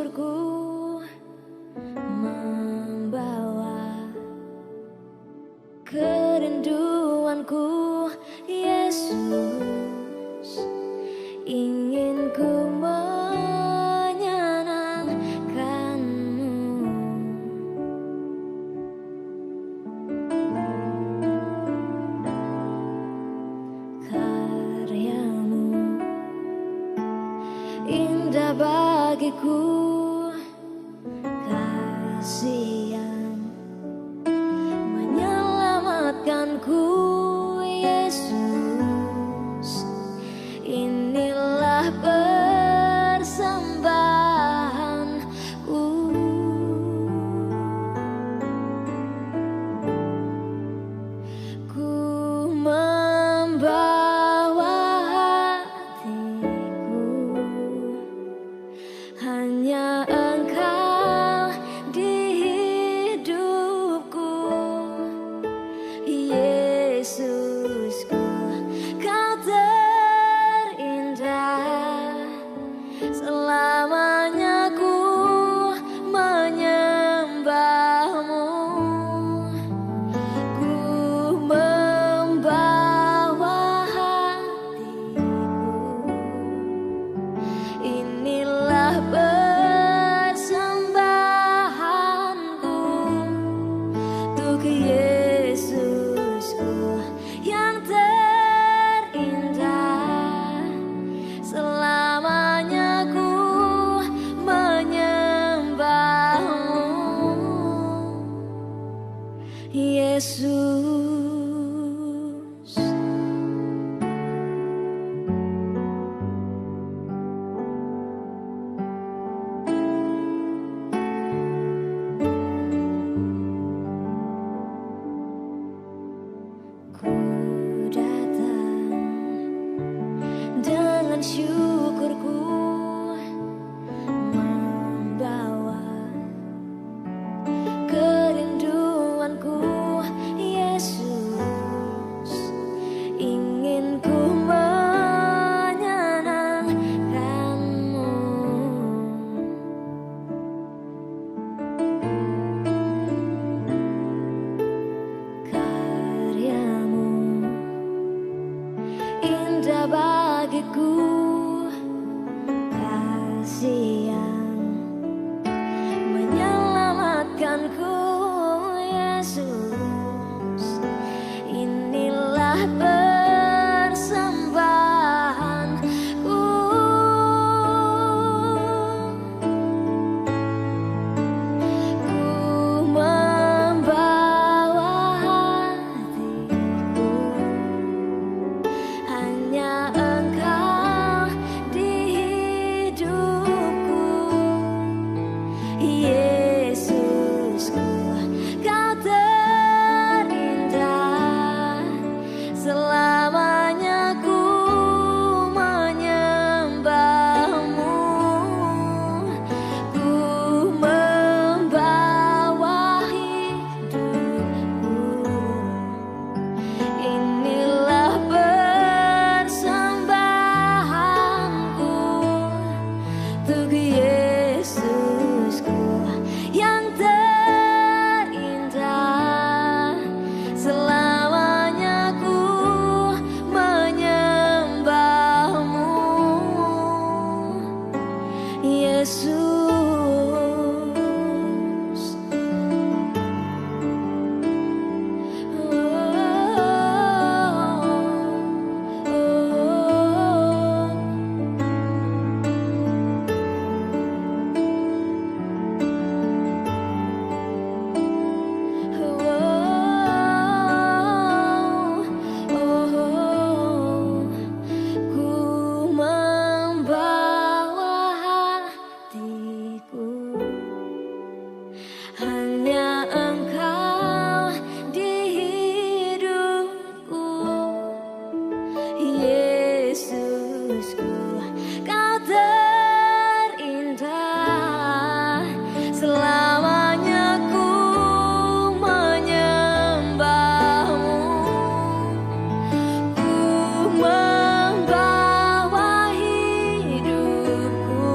syukurku membawa kerinduanku, Yesus. Ingin ku menyenangkanmu, karyamu indah bagiku, kasih yang menyelamatkanku, Yesus. Inilah persembahanku, ku membawa hatiku, hanya Engkau di hidupku, Yesusku. Kau terindah, selamanya ku menyembahmu, ku membawa hatiku, inilah persembahanku untuk Yesusku yang terindah. Selamanya ku menyembahmu, Yesus. Ku datang dengan syukurku membawa kerinduanku, Yesus. Ingin ku menyenangkanmu, karyamu indah bagiku, kasih yang menyelamatkanku, Yesus. Inilah persembahanku, ku membawa hatiku, hanya Engkau di hidupku, Yesusku. Kau terindah, selamanya ku menyembahmu, ku membawa hidupku, inilah persembahanku untuk Yesusku yang terindah. Selamanya ku menyembahmu, Yesus. Ku membawa hatiku, hanya Engkau di hidupku, Yesusku. Kau terindah, selamanya ku menyembahmu, ku membawa hidupku,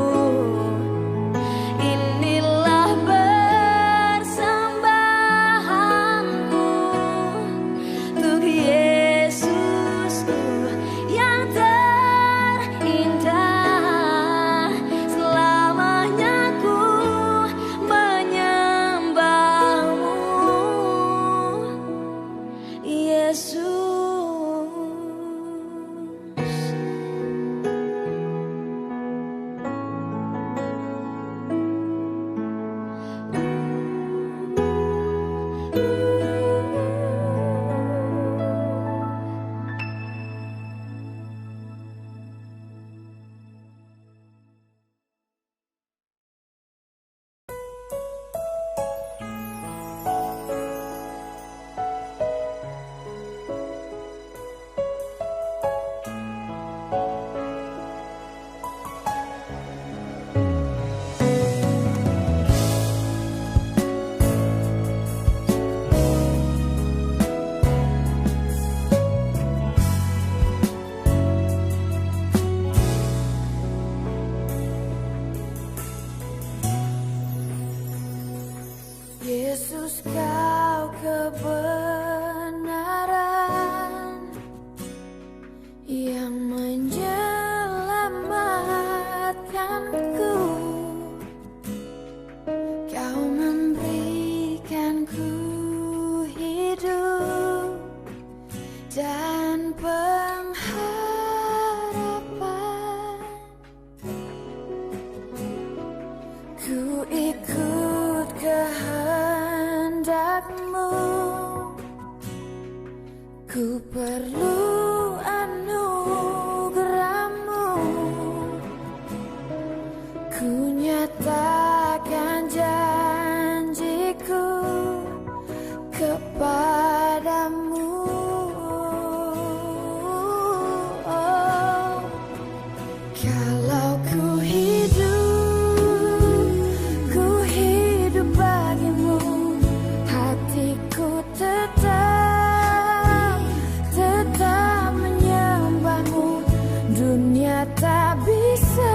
tak bisa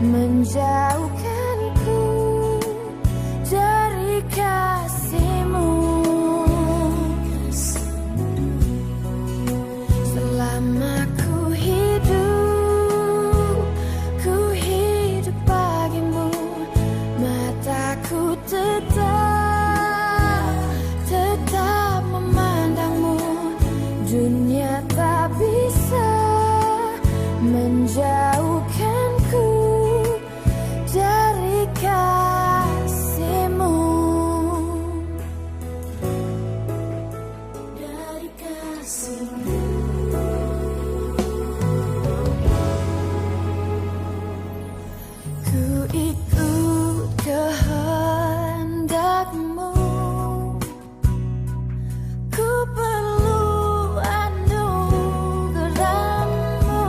menjauhkanku dari kasih-Mu. Selama ku hidup bagimu, mataku tetap memandangmu. Dunia tak bisa menjauhkanku dari kasih-Mu. Dari kasih-Mu. Ku ikut kehendak-Mu. Ku perlu anugerah-Mu.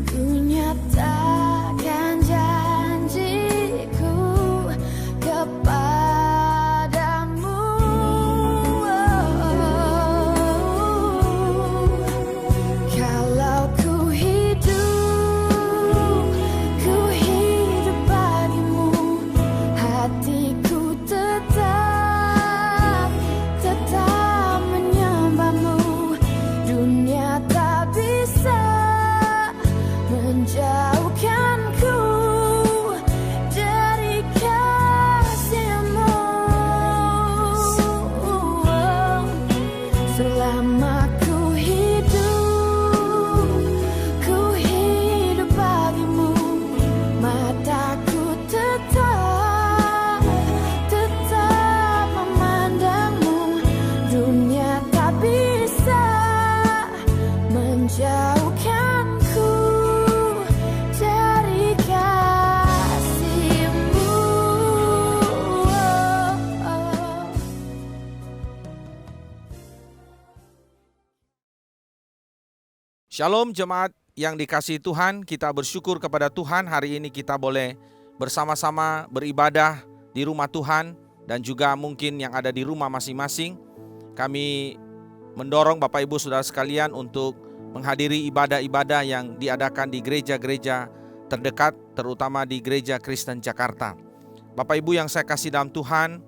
Ku nyatakan janjiku kepadamu. Kalau ku hidup bagimu, hatiku tetap menyembah-Mu. Dunia tak bisa menjauhkanku dari kasih-Mu. Selama ku hidup bagimu, mataku tetap memandangmu. Dunia tak bisa menjauhkanku dari kasih-Mu. Shalom jemaat yang dikasihi Tuhan, kita bersyukur kepada Tuhan hari ini kita boleh bersama-sama beribadah di rumah Tuhan dan juga mungkin yang ada di rumah masing-masing. Kami mendorong Bapak Ibu Saudara sekalian untuk menghadiri ibadah-ibadah yang diadakan di gereja-gereja terdekat, terutama di Gereja Kristen Jakarta. Bapak Ibu yang saya kasih dalam Tuhan,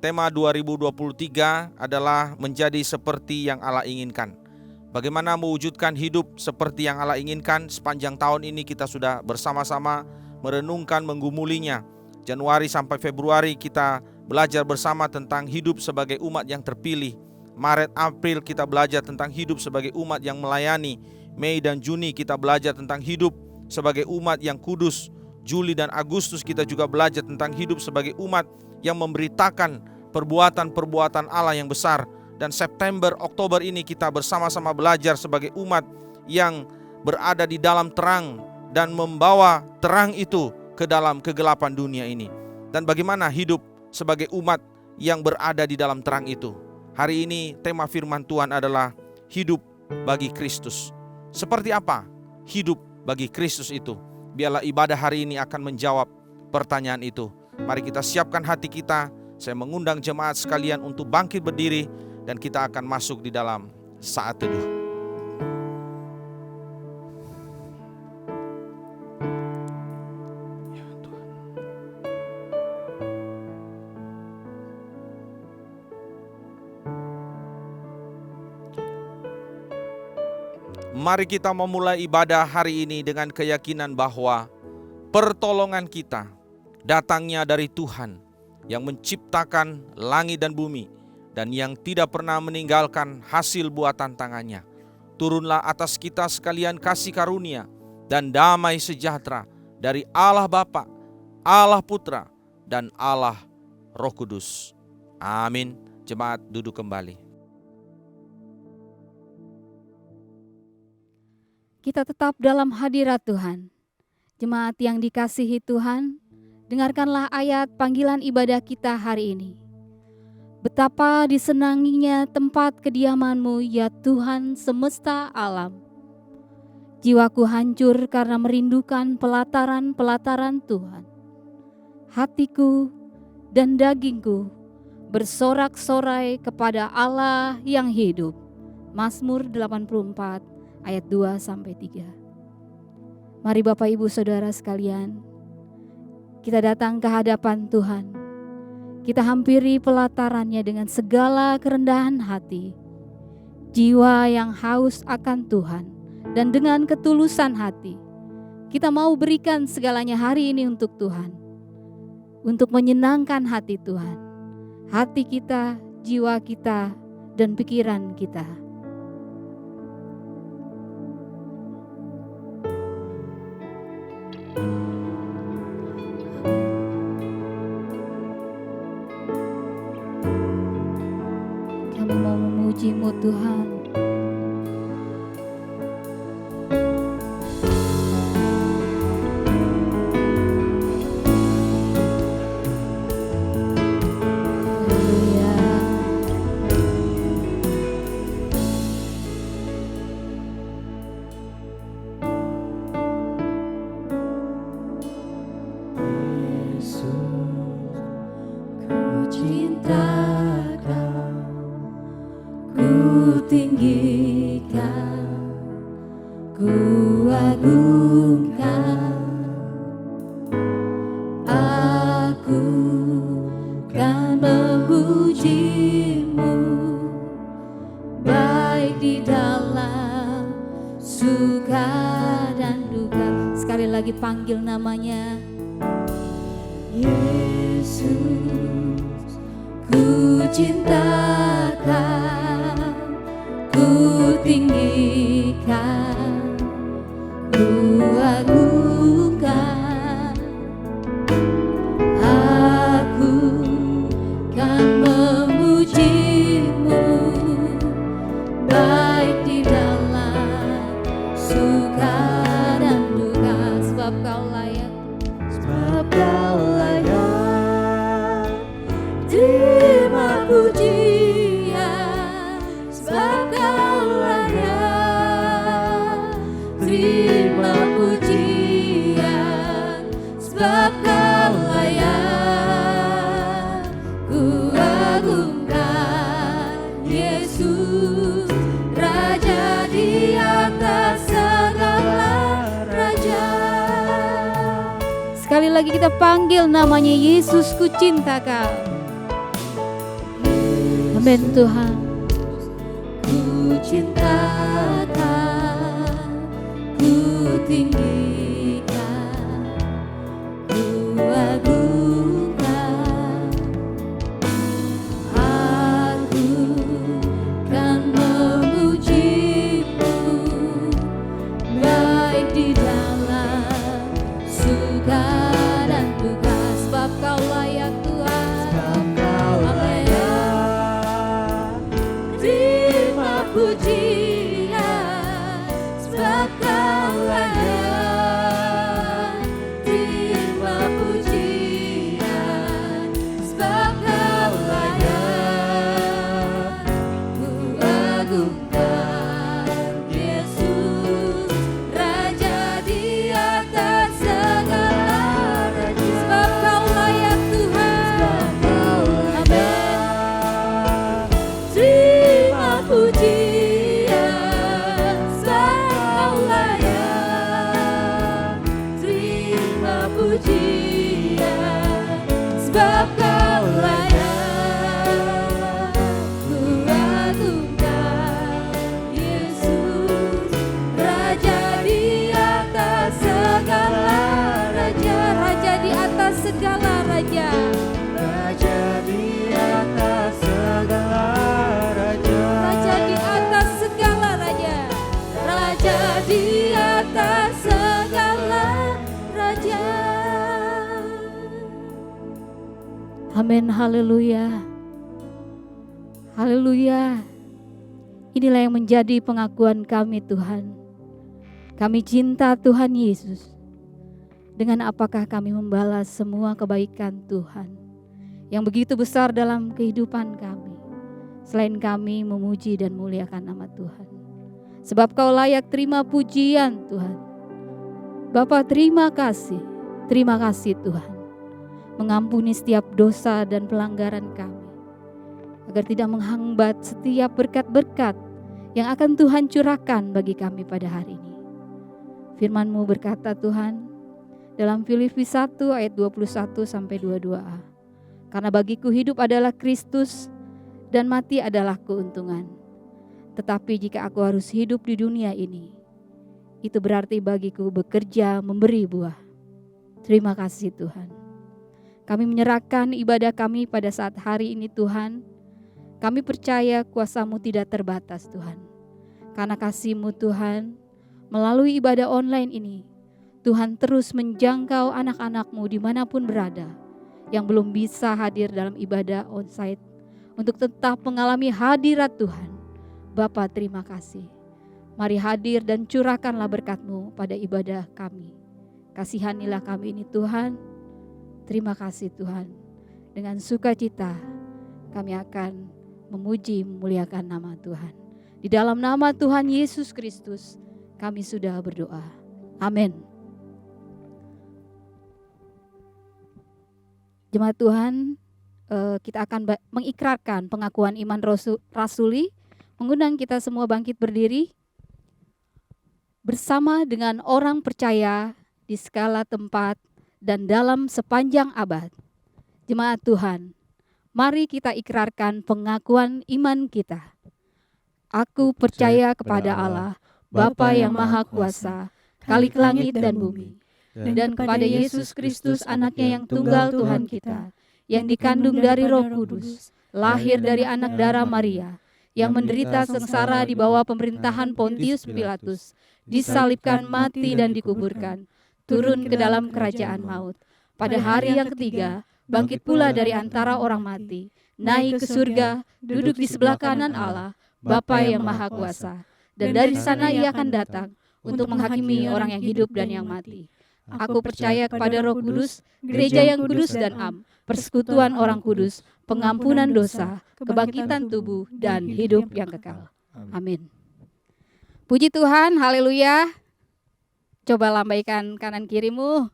tema 2023 adalah menjadi seperti yang Allah inginkan. Bagaimana mewujudkan hidup seperti yang Allah inginkan. Sepanjang tahun ini kita sudah bersama-sama merenungkan, menggumulinya. Januari sampai Februari kita belajar bersama tentang hidup sebagai umat yang terpilih. Maret, April kita belajar tentang hidup sebagai umat yang melayani. Mei dan Juni kita belajar tentang hidup sebagai umat yang kudus. Juli dan Agustus kita juga belajar tentang hidup sebagai umat yang memberitakan perbuatan-perbuatan Allah yang besar. Dan September, Oktober ini kita bersama-sama belajar sebagai umat yang berada di dalam terang dan membawa terang itu ke dalam kegelapan dunia ini. Dan bagaimana hidup sebagai umat yang berada di dalam terang itu. Hari ini tema firman Tuhan adalah hidup bagi Kristus. Seperti apa hidup bagi Kristus itu? Biarlah ibadah hari ini akan menjawab pertanyaan itu. Mari kita siapkan hati kita. Saya mengundang jemaat sekalian untuk bangkit berdiri dan kita akan masuk di dalam saat teduh. Ya Tuhan. Mari kita memulai ibadah hari ini dengan keyakinan bahwa pertolongan kita datangnya dari Tuhan yang menciptakan langit dan bumi dan yang tidak pernah meninggalkan hasil buatan tangannya. Turunlah atas kita sekalian kasih karunia dan damai sejahtera dari Allah Bapa, Allah Putra, dan Allah Roh Kudus. Amin. Jemaat duduk kembali. Kita tetap dalam hadirat Tuhan. Jemaat yang dikasihi Tuhan, dengarkanlah ayat panggilan ibadah kita hari ini. Betapa disenanginya tempat kediaman-Mu, ya Tuhan semesta alam. Jiwaku hancur karena merindukan pelataran-pelataran Tuhan. Hatiku dan dagingku bersorak-sorai kepada Allah yang hidup. Mazmur 84 ayat 2-3. Mari Bapak Ibu Saudara sekalian, kita datang ke hadapan Tuhan. Kita hampiri pelatarannya dengan segala kerendahan hati, jiwa yang haus akan Tuhan, dan dengan ketulusan hati. Kita mau berikan segalanya hari ini untuk Tuhan, untuk menyenangkan hati Tuhan, hati kita, jiwa kita, dan pikiran kita. Kami mau memuji-Mu Tuhan. Panggil namanya Yesus, ku cintakan, ku tinggikan, ku agungkan. Aku kan memuji-Mu, baik di dalam suka dan duka. Sebab Kau layak, terima pujian. Sebab Kau layak, terima pujian. Sebab Kau layak, ku agungkan Yesus, Raja di atas segala raja. Sekali lagi kita panggil namanya Yesus, ku cinta Kau. Amin Tuhan. Ku cintakan, ku tinggikan, ku agungkan. Aku kan memuji-Mu, baik di dalam suka dan duka. Sebab Kau layak Tuhan. Amin. Terima pujian. Sebab Kau layak, terima pujian. Sebab Kau layak, ku agungkan Yesus, Raja di atas segala raja. Sebab Kau layak Tuhan. Amin. Terima pujian. Sebab Kau layak, terima pujian. Sebab Kau layak, ku agungkan Yesus, Raja di atas segala raja. Raja di atas segala raja. Raja di atas segala raja. Raja di atas segala raja. Raja di atas segala raja. Amin, haleluya. Haleluya. Inilah yang menjadi pengakuan kami Tuhan. Kami cinta Tuhan Yesus. Dengan apakah kami membalas semua kebaikan Tuhan yang begitu besar dalam kehidupan kami, selain kami memuji dan muliakan nama Tuhan. Sebab Kau layak terima pujian Tuhan. Bapa, terima kasih Tuhan, mengampuni setiap dosa dan pelanggaran kami, agar tidak menghambat setiap berkat-berkat yang akan Tuhan curahkan bagi kami pada hari ini. Firman-Mu berkata Tuhan, dalam Filipi 1 ayat 21 sampai 22a. Karena bagiku hidup adalah Kristus dan mati adalah keuntungan. Tetapi jika aku harus hidup di dunia ini, itu berarti bagiku bekerja memberi buah. Terima kasih Tuhan. Kami menyerahkan ibadah kami pada saat hari ini Tuhan. Kami percaya kuasa-Mu tidak terbatas Tuhan. Karena kasih-Mu Tuhan, melalui ibadah online ini, Tuhan terus menjangkau anak-anak-Mu dimanapun berada, yang belum bisa hadir dalam ibadah onsite, untuk tetap mengalami hadirat Tuhan. Bapa terima kasih. Mari hadir dan curahkanlah berkat-Mu pada ibadah kami. Kasihanilah kami ini Tuhan. Terima kasih Tuhan. Dengan sukacita kami akan memuji memuliakan nama Tuhan. Di dalam nama Tuhan Yesus Kristus kami sudah berdoa. Amin. Jemaat Tuhan, kita akan mengikrarkan pengakuan iman rasuli, mengundang kita semua bangkit berdiri bersama dengan orang percaya di segala tempat dan dalam sepanjang abad. Jemaat Tuhan, mari kita ikrarkan pengakuan iman kita. Aku percaya kepada Allah, Bapa yang Maha Kuasa, Khalik langit dan bumi, dan kepada Yesus Kristus anaknya yang tunggal Tuhan kita, yang dikandung dari Roh Kudus, lahir dari anak darah Maria, yang menderita sengsara di bawah pemerintahan Pontius Pilatus, disalibkan, mati dan dikuburkan, turun ke dalam kerajaan maut. Pada hari yang ketiga, bangkit pula dari antara orang mati, naik ke surga, duduk di sebelah kanan Allah, Bapa yang Maha Kuasa. Dan dari sana Ia akan datang untuk menghakimi orang yang hidup dan yang mati. Aku percaya kepada Roh Kudus, gereja yang kudus dan am, persekutuan orang kudus, pengampunan dosa, kebangkitan tubuh, dan hidup yang kekal. Amin. Puji Tuhan, haleluya. Coba lambaikan kanan kirimu.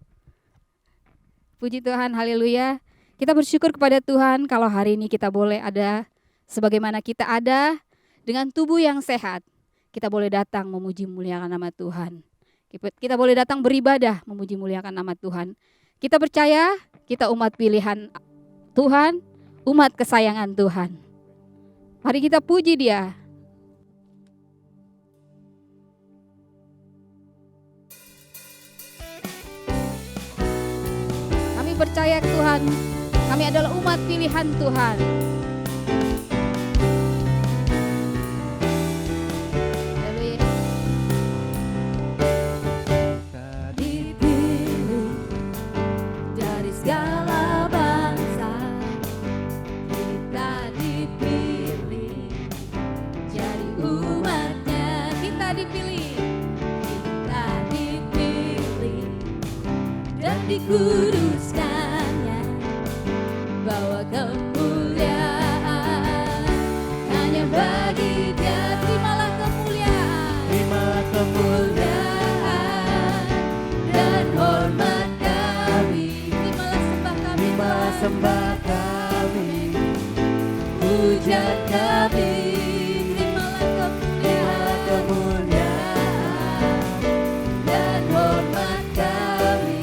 Puji Tuhan, haleluya. Kita bersyukur kepada Tuhan kalau hari ini kita boleh ada sebagaimana kita ada dengan tubuh yang sehat. Kita boleh datang memuji muliakan nama Tuhan. Kita boleh datang beribadah memuji muliakan nama Tuhan. Kita percaya kita umat pilihan Tuhan, umat kesayangan Tuhan. Mari kita puji Dia. Kami percaya Tuhan, kami adalah umat pilihan Tuhan. Dikuduskannya, bawa kemuliaan hanya bagi Dia. Terimalah kemuliaan dan hormat kami. Terimalah sembah kami, pujian kami. Terimalah kemuliaan dan hormat kami.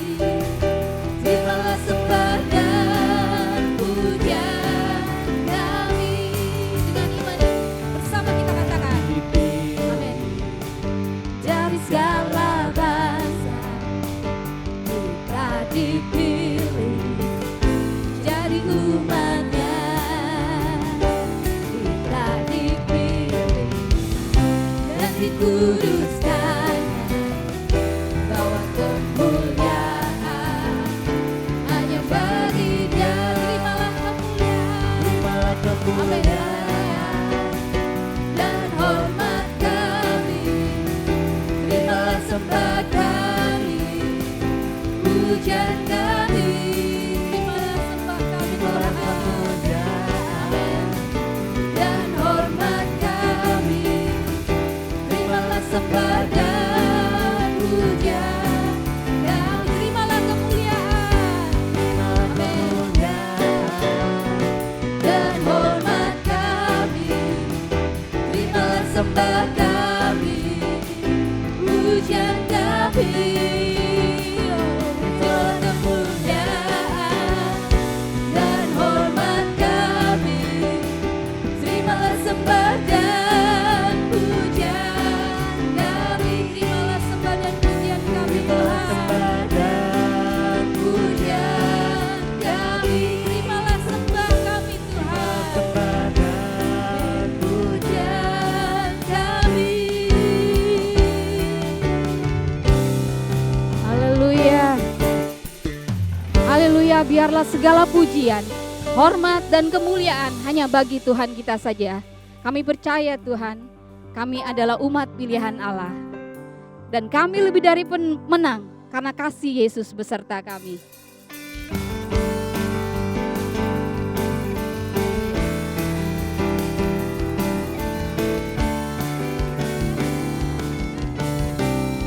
Kuduskannya, bawa kemuliaan hanya bagi Dia. Terimalah kemuliaan dan hormat kami. Terimalah sembah kami, pujian kami. Terimalah sembah kami, kemuliaan dan hormat kami. Sembah dan pujian kami. Terimalah kemuliaan dan hormat kami. Terimalah sembah biarlah segala pujian, hormat dan kemuliaan hanya bagi Tuhan kita saja. Kami percaya Tuhan, kami adalah umat pilihan Allah. Dan kami lebih dari pemenang karena kasih Yesus beserta kami.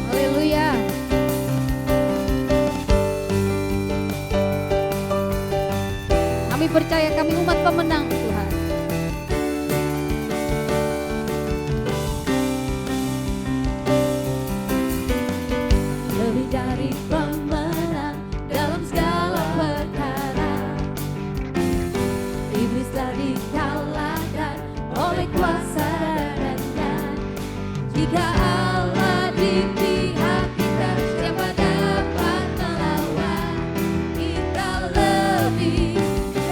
Haleluya. Kami percaya kami umat pemenang Tuhan. Lebih dari pemenang dalam segala perkara. Iblis telah dikalahkan oleh kuasa darahnya. Jika Allah di pihak kita, siapa dapat melawan? Kita lebih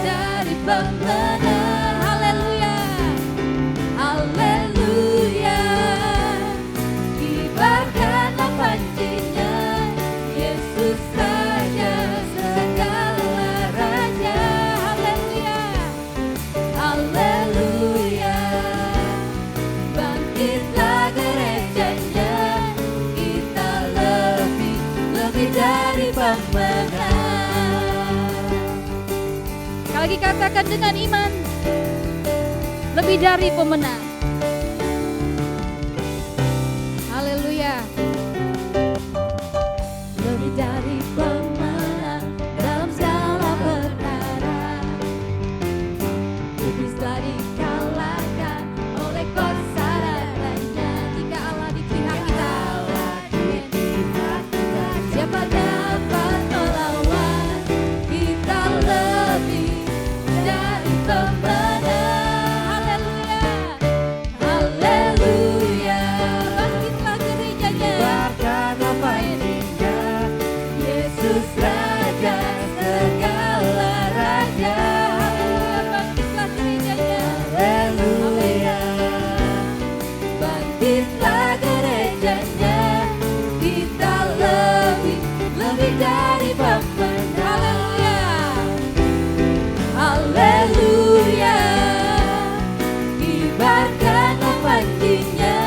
dari pemenang. Haleluya, haleluya. Kibarkanlah pancinya, Yesus Raja segala raja. Haleluya, haleluya. Bangkitlah gerejanya, kita lebih dari pemenang. Sekali lagi katakan dengan iman, lebih dari pemenang. Haleluya. Lebih dari pemenang dalam segala perkara. Iblis telah dikalahkan oleh kuasa darahnya. Jika Allah di pihak kita, siapa dapat melawan? Kita lebih dari pemenang. Haleluya, haleluya. Bangkitlah gerejanya, Kibarkanlah pancinya, Yesus Raja segala raja. Haleluya, bangkitlah gerejanya. haleluya. Bangkitlah gerejanya, kita lebih dari pemenang. Haleluya, haleluya. Kibarkanlah pancinya,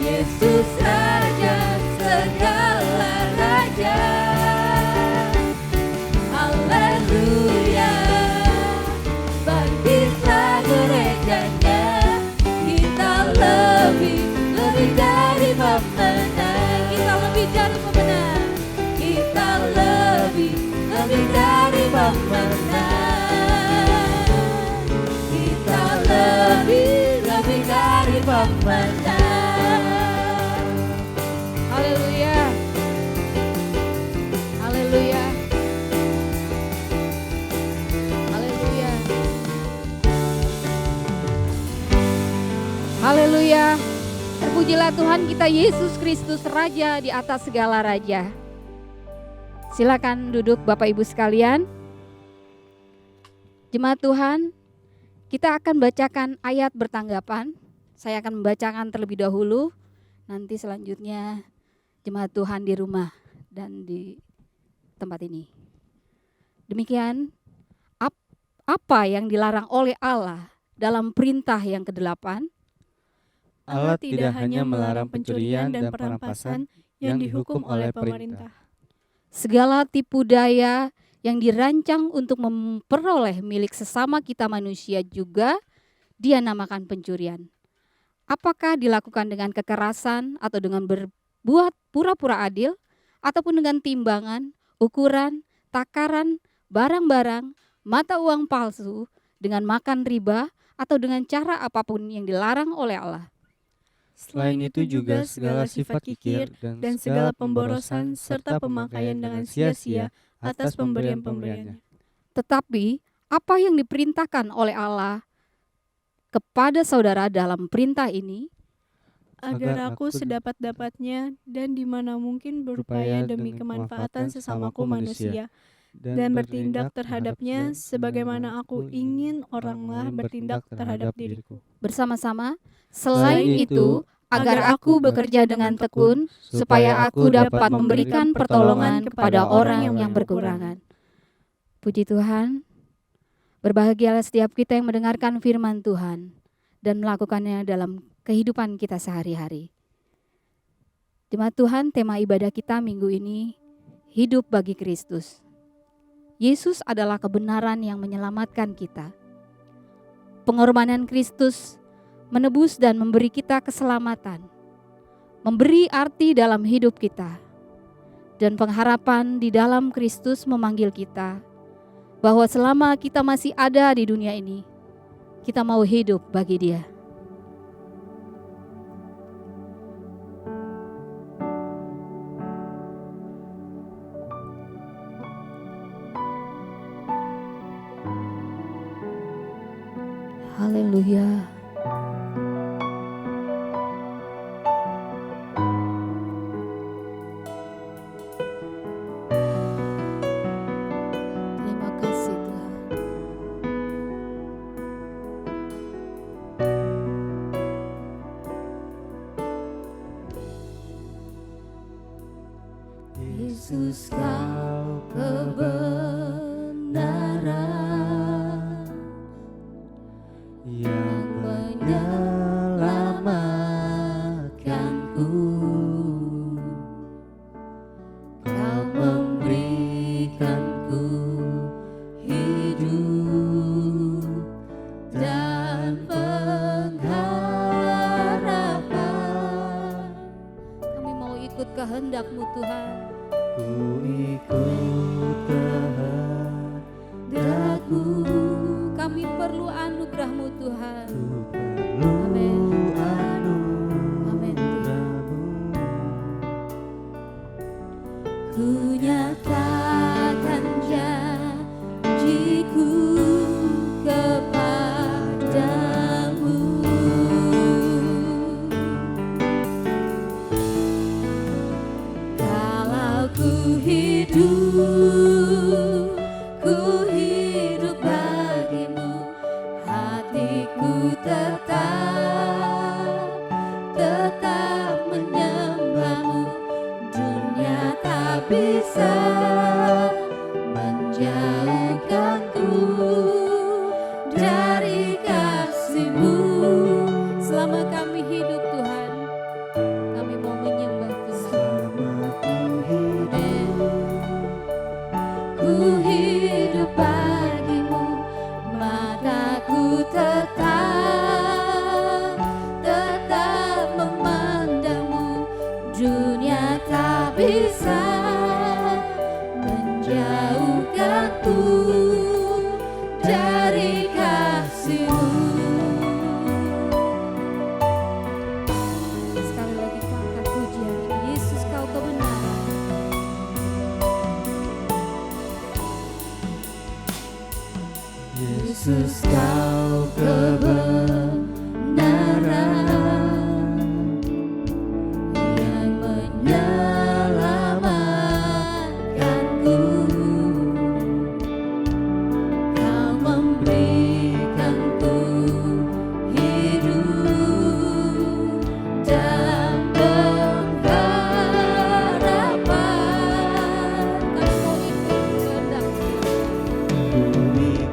Yesus Raja segala raja. Haleluya, bangkitlah gerejanya, kita lebih dari pemenang. Kita lebih dari pemenang. Kita lebih dari pemenang. Kita lebih dari pemenang. Haleluya. Haleluya. Haleluya. Haleluya. Terpujilah Tuhan kita Yesus Kristus Raja di atas segala raja. Silakan duduk Bapak Ibu sekalian. Jemaat Tuhan, kita akan bacakan ayat bertanggapan. Saya akan membacakan terlebih dahulu. Nanti selanjutnya jemaat Tuhan di rumah dan di tempat ini. Demikian apa yang dilarang oleh Allah dalam perintah yang ke-8? Allah tidak hanya melarang pencurian dan perampasan yang dihukum oleh pemerintah. Segala tipu daya yang dirancang untuk memperoleh milik sesama kita manusia juga dia namakan pencurian. Apakah dilakukan dengan kekerasan atau dengan berbuat pura-pura adil, ataupun dengan timbangan, ukuran, takaran, barang-barang, mata uang palsu, dengan makan riba, atau dengan cara apapun yang dilarang oleh Allah. Selain itu juga segala sifat kikir dan segala pemborosan serta pemakaian dengan sia-sia atas pemberian-pemberiannya. Tetapi apa yang diperintahkan oleh Allah kepada saudara dalam perintah ini? Agar aku sedapat-dapatnya dan di mana mungkin berupaya demi kemanfaatan sesamaku manusia, dan bertindak terhadapnya sebagaimana aku ingin oranglah bertindak terhadap diriku. Bersama-sama, selain itu, agar aku bekerja dengan tekun, supaya aku dapat memberikan pertolongan kepada orang yang berkekurangan. Puji Tuhan, berbahagialah setiap kita yang mendengarkan firman Tuhan dan melakukannya dalam kehidupan kita sehari-hari. Jemaat Tuhan, tema ibadah kita minggu ini, hidup bagi Kristus. Yesus adalah kebenaran yang menyelamatkan kita. Pengorbanan Kristus menebus dan memberi kita keselamatan, memberi arti dalam hidup kita, dan pengharapan di dalam Kristus memanggil kita bahwa selama kita masih ada di dunia ini, kita mau hidup bagi Dia. Haleluya. Terima kasih Tuhan. Yesus, Kau kebenaran yang menyelamatkanku. Kau memberikanku hidup dan pengharapan. Kami mau ikut kehendak-Mu Tuhan. Ku ikut kehendak-Mu. Kami perlu anugerah-Mu Tuhan. Amin. Amin. Ku nyatakan janjiku kepadamu. Kalau ku hidup bagimu, hatiku tetap menyembahmu. Dunia tak bisa menjauhkanku dari kasih-Mu. Selama kami hidup Tuhan, kami mau menyembah Tuhan. Ku hidup bagimu, mataku tetap memandangmu. Dunia tak bisa menjauhkanku dari kasih-Mu. Sekali lagi kita angkat pujian ini. Yesus, Kau kebenaran. Yesus, Kau kebenaran yang menyelamatkanku. Kau memberikanku hidup dan pengharapan. Kami mau ikut kehendak-Mu. Amin.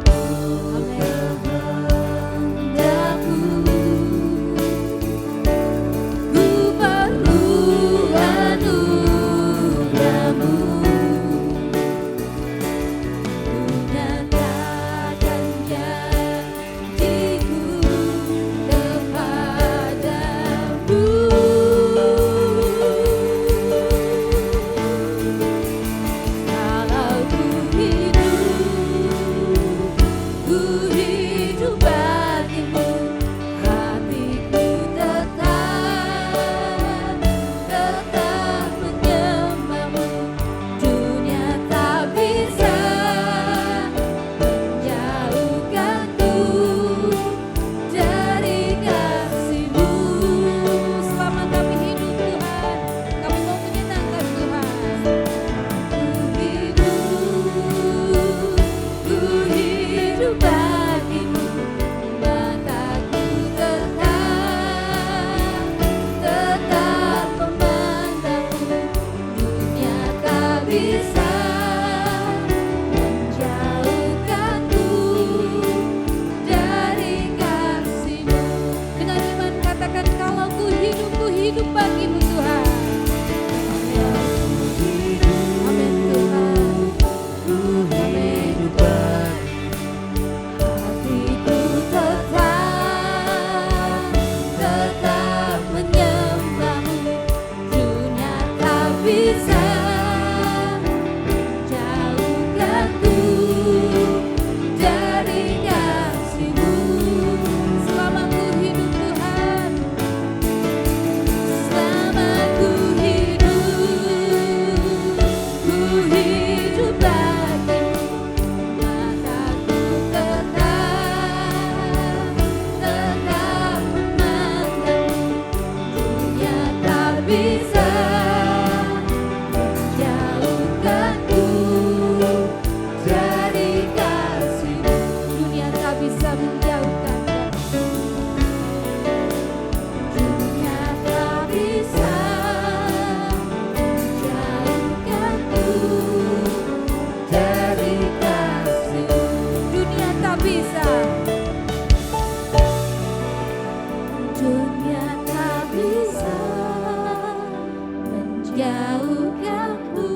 jauhkan ku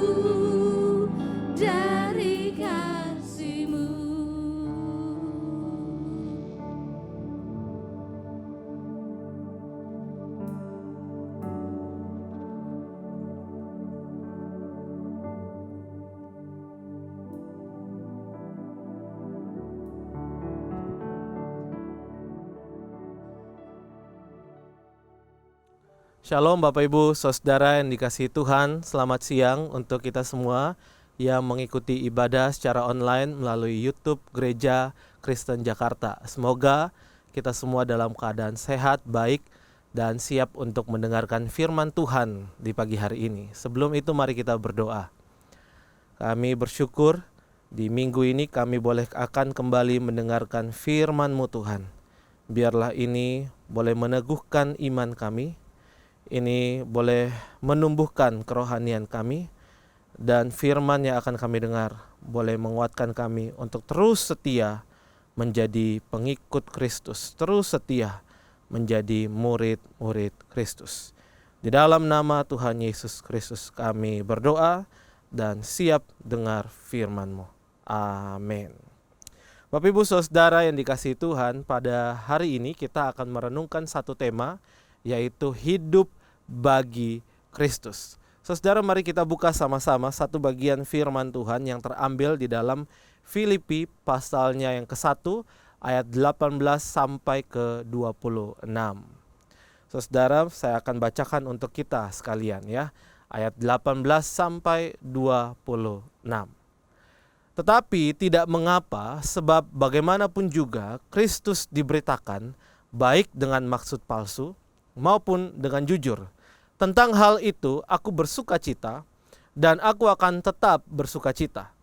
dari kasih-Mu. Shalom Bapak Ibu, Saudara yang dikasihi Tuhan, selamat siang untuk kita semua yang mengikuti ibadah secara online melalui YouTube Gereja Kristen Jakarta. Semoga kita semua dalam keadaan sehat, baik, dan siap untuk mendengarkan firman Tuhan di pagi hari ini. Sebelum itu mari kita berdoa. Kami bersyukur di minggu ini kami akan kembali mendengarkan firman-Mu Tuhan. Biarlah ini boleh meneguhkan iman kami, ini boleh menumbuhkan kerohanian kami, dan firman yang akan kami dengar boleh menguatkan kami untuk terus setia menjadi pengikut Kristus, terus setia menjadi murid-murid Kristus. Di dalam nama Tuhan Yesus Kristus kami berdoa dan siap dengar firman-Mu. Amin. Bapak Ibu Saudara yang dikasihi Tuhan, pada hari ini kita akan merenungkan satu tema, yaitu hidup bagi Kristus. Saudara, mari kita buka sama-sama satu bagian firman Tuhan yang terambil di dalam Filipi pasalnya yang ke-1 ayat 18 sampai ke 26. Saudara, saya akan bacakan untuk kita sekalian ya, ayat 18 sampai 26. Tetapi tidak mengapa, sebab bagaimanapun juga Kristus diberitakan, baik dengan maksud palsu maupun dengan jujur. Tentang hal itu aku bersukacita, dan aku akan tetap bersukacita,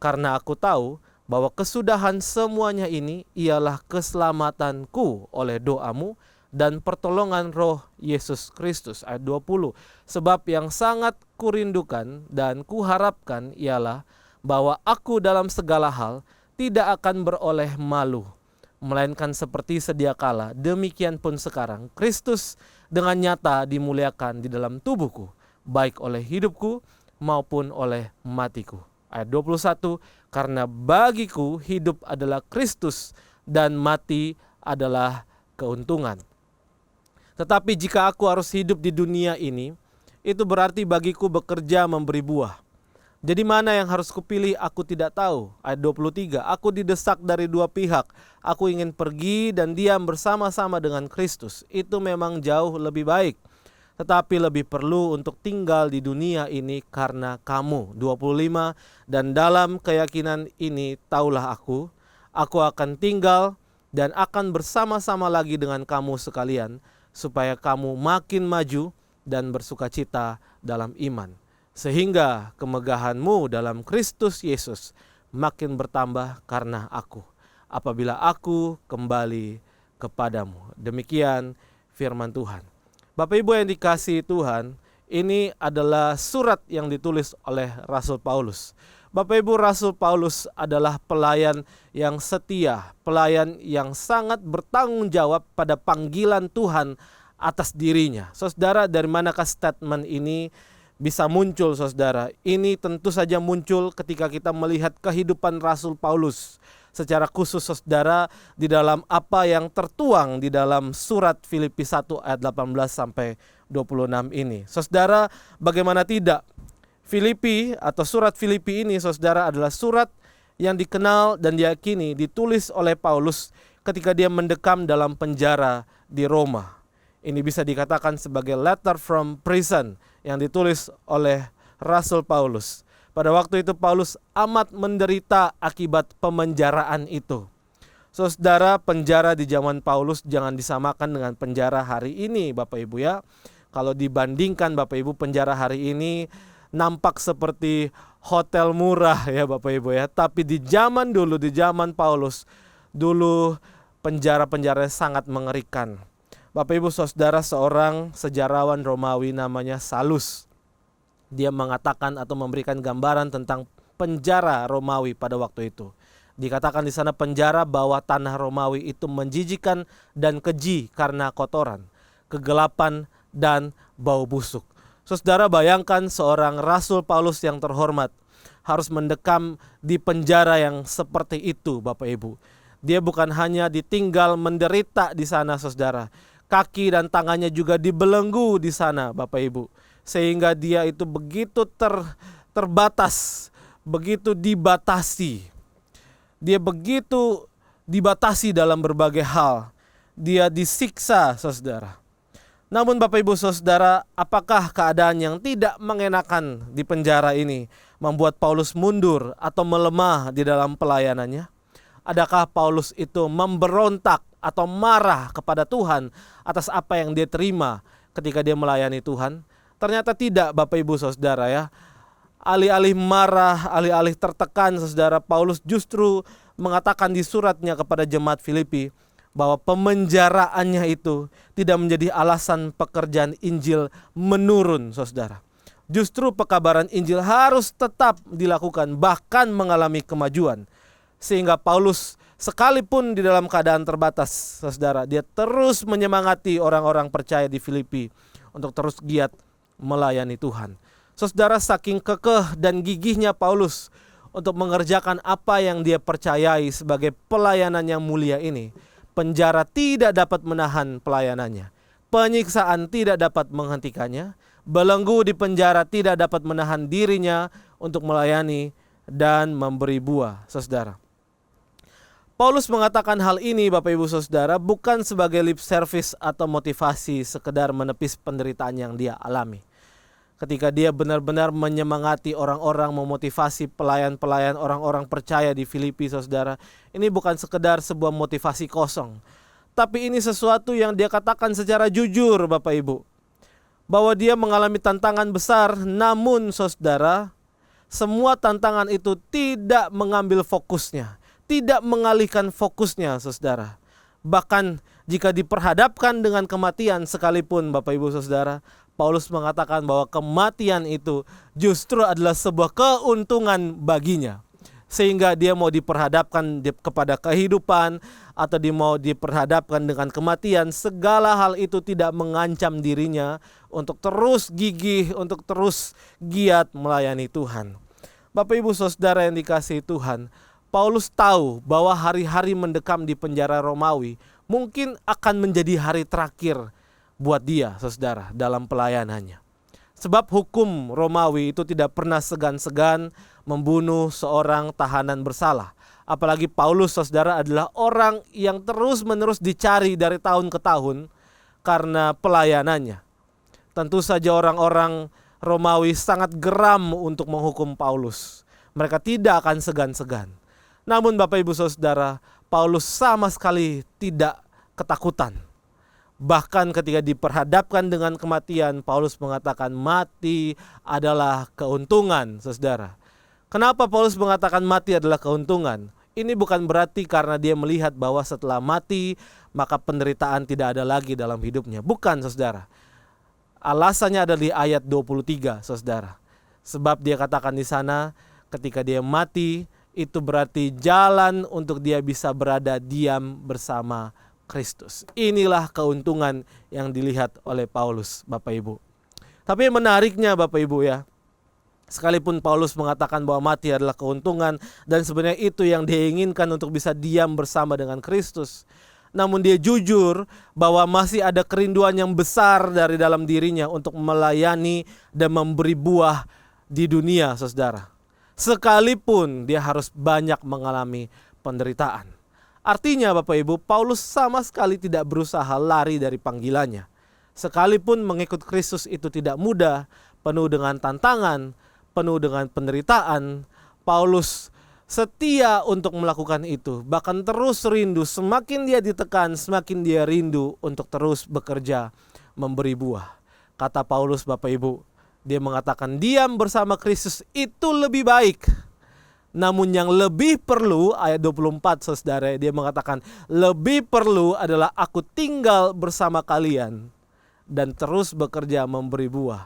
karena aku tahu bahwa kesudahan semuanya ini ialah keselamatanku oleh doamu dan pertolongan Roh Yesus Kristus. Ayat 20. Sebab yang sangat kurindukan dan kuharapkan ialah bahwa aku dalam segala hal tidak akan beroleh malu, melainkan seperti sedia kala, demikian pun sekarang Kristus dengan nyata dimuliakan di dalam tubuhku, baik oleh hidupku maupun oleh matiku. Ayat 21, karena bagiku hidup adalah Kristus dan mati adalah keuntungan. Tetapi jika aku harus hidup di dunia ini, itu berarti bagiku bekerja memberi buah. Jadi mana yang harus kupilih aku tidak tahu. Ayat 23, aku didesak dari dua pihak. Aku ingin pergi dan diam bersama-sama dengan Kristus. Itu memang jauh lebih baik. Tetapi lebih perlu untuk tinggal di dunia ini karena kamu. 25, dan dalam keyakinan ini taulah aku akan tinggal dan akan bersama-sama lagi dengan kamu sekalian, supaya kamu makin maju dan bersukacita dalam iman, sehingga kemegahanmu dalam Kristus Yesus makin bertambah karena aku, apabila aku kembali kepadamu. Demikian firman Tuhan. Bapak Ibu yang dikasihi Tuhan, ini adalah surat yang ditulis oleh Rasul Paulus. Bapak Ibu, Rasul Paulus adalah pelayan yang setia, pelayan yang sangat bertanggung jawab pada panggilan Tuhan atas dirinya. Saudara, dari manakah statement ini bisa muncul, saudara? Ini tentu saja muncul ketika kita melihat kehidupan Rasul Paulus. Secara khusus, saudara, di dalam apa yang tertuang di dalam surat Filipi 1 ayat 18 sampai 26 ini. Saudara, bagaimana tidak? Filipi atau surat Filipi ini, saudara, adalah surat yang dikenal dan diyakini ditulis oleh Paulus ketika dia mendekam dalam penjara di Roma. Ini bisa dikatakan sebagai letter from prison yang ditulis oleh Rasul Paulus. Pada waktu itu Paulus amat menderita akibat pemenjaraan itu. Saudara, penjara di zaman Paulus jangan disamakan dengan penjara hari ini, Bapak Ibu ya. Kalau dibandingkan, Bapak Ibu, penjara hari ini nampak seperti hotel murah ya, Bapak Ibu ya. Tapi di zaman dulu, di zaman Paulus, dulu penjara-penjara sangat mengerikan. Bapak Ibu saudara, seorang sejarawan Romawi namanya Salus, dia mengatakan atau memberikan gambaran tentang penjara Romawi pada waktu itu. Dikatakan di sana penjara bawah tanah Romawi itu menjijikan dan keji karena kotoran, kegelapan dan bau busuk. Saudara, bayangkan seorang Rasul Paulus yang terhormat harus mendekam di penjara yang seperti itu, Bapak Ibu. Dia bukan hanya ditinggal menderita di sana, saudara. Kaki dan tangannya juga dibelenggu di sana, Bapak Ibu. Sehingga dia itu begitu terbatas, begitu dibatasi. Dia begitu dibatasi dalam berbagai hal. Dia disiksa, saudara. Namun Bapak Ibu Saudara, apakah keadaan yang tidak mengenakan di penjara ini membuat Paulus mundur atau melemah di dalam pelayanannya? Adakah Paulus itu memberontak atau marah kepada Tuhan atas apa yang dia terima ketika dia melayani Tuhan? Ternyata tidak, Bapak Ibu Saudara ya. Alih-alih marah, alih-alih tertekan, saudara, Paulus justru mengatakan di suratnya kepada jemaat Filipi bahwa pemenjaraannya itu tidak menjadi alasan pekerjaan Injil menurun, saudara. Justru pekabaran Injil harus tetap dilakukan, bahkan mengalami kemajuan. Sehingga Paulus sekalipun di dalam keadaan terbatas, saudara, dia terus menyemangati orang-orang percaya di Filipi untuk terus giat melayani Tuhan. Saudara, saking kekeh dan gigihnya Paulus untuk mengerjakan apa yang dia percayai sebagai pelayanan yang mulia ini, penjara tidak dapat menahan pelayanannya. Penyiksaan tidak dapat menghentikannya. Belenggu di penjara tidak dapat menahan dirinya untuk melayani dan memberi buah, saudara. Paulus mengatakan hal ini, Bapak Ibu Saudara, bukan sebagai lip service atau motivasi sekedar menepis penderitaan yang dia alami. Ketika dia benar-benar menyemangati orang-orang, memotivasi pelayan-pelayan orang-orang percaya di Filipi, saudara, ini bukan sekedar sebuah motivasi kosong, tapi ini sesuatu yang dia katakan secara jujur, Bapak Ibu, bahwa dia mengalami tantangan besar. Namun saudara, semua tantangan itu tidak mengambil fokusnya, tidak mengalihkan fokusnya, saudara. Bahkan jika diperhadapkan dengan kematian sekalipun, Bapak Ibu Saudara, Paulus mengatakan bahwa kematian itu justru adalah sebuah keuntungan baginya. Sehingga dia mau diperhadapkan kepada kehidupan atau dia mau diperhadapkan dengan kematian, segala hal itu tidak mengancam dirinya untuk terus gigih, untuk terus giat melayani Tuhan. Bapak Ibu Saudara yang dikasihi Tuhan, Paulus tahu bahwa hari-hari mendekam di penjara Romawi mungkin akan menjadi hari terakhir buat dia, saudara, dalam pelayanannya. Sebab hukum Romawi itu tidak pernah segan-segan membunuh seorang tahanan bersalah. Apalagi Paulus, saudara, adalah orang yang terus-menerus dicari dari tahun ke tahun karena pelayanannya. Tentu saja orang-orang Romawi sangat geram untuk menghukum Paulus. Mereka tidak akan segan-segan. Namun Bapak Ibu Saudara, Paulus sama sekali tidak ketakutan. Bahkan ketika diperhadapkan dengan kematian, Paulus mengatakan mati adalah keuntungan, saudara. Kenapa Paulus mengatakan mati adalah keuntungan? Ini bukan berarti karena dia melihat bahwa setelah mati maka penderitaan tidak ada lagi dalam hidupnya. Bukan, saudara. Alasannya ada di ayat 23, saudara. Sebab dia katakan di sana, ketika dia mati, itu berarti jalan untuk dia bisa berada diam bersama Kristus. Inilah keuntungan yang dilihat oleh Paulus, Bapak Ibu. Tapi menariknya, Bapak Ibu ya, sekalipun Paulus mengatakan bahwa mati adalah keuntungan dan sebenarnya itu yang dia inginkan untuk bisa diam bersama dengan Kristus, namun dia jujur bahwa masih ada kerinduan yang besar dari dalam dirinya untuk melayani dan memberi buah di dunia, saudara. Sekalipun dia harus banyak mengalami penderitaan. Artinya Bapak Ibu, Paulus sama sekali tidak berusaha lari dari panggilannya. Sekalipun mengikut Kristus itu tidak mudah, penuh dengan tantangan, penuh dengan penderitaan, Paulus setia untuk melakukan itu. Bahkan terus rindu, semakin dia ditekan, semakin dia rindu untuk terus bekerja, memberi buah. Kata Paulus, Bapak Ibu, dia mengatakan diam bersama Kristus itu lebih baik. Namun yang lebih perlu, ayat 24 saudara, dia mengatakan lebih perlu adalah aku tinggal bersama kalian dan terus bekerja memberi buah.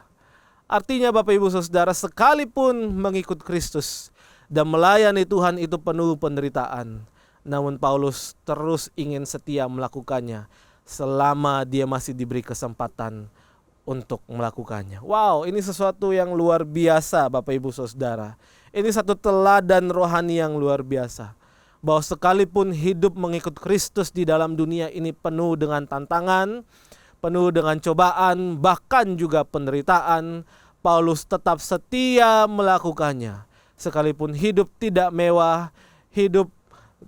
Artinya Bapak Ibu Saudara, sekalipun mengikut Kristus dan melayani Tuhan itu penuh penderitaan, namun Paulus terus ingin setia melakukannya selama dia masih diberi kesempatan untuk melakukannya. Wow, ini sesuatu yang luar biasa Bapak Ibu Saudara. Ini satu teladan rohani yang luar biasa. Bahwa sekalipun hidup mengikut Kristus di dalam dunia ini penuh dengan tantangan, penuh dengan cobaan, bahkan juga penderitaan, Paulus tetap setia melakukannya. Sekalipun hidup tidak mewah, hidup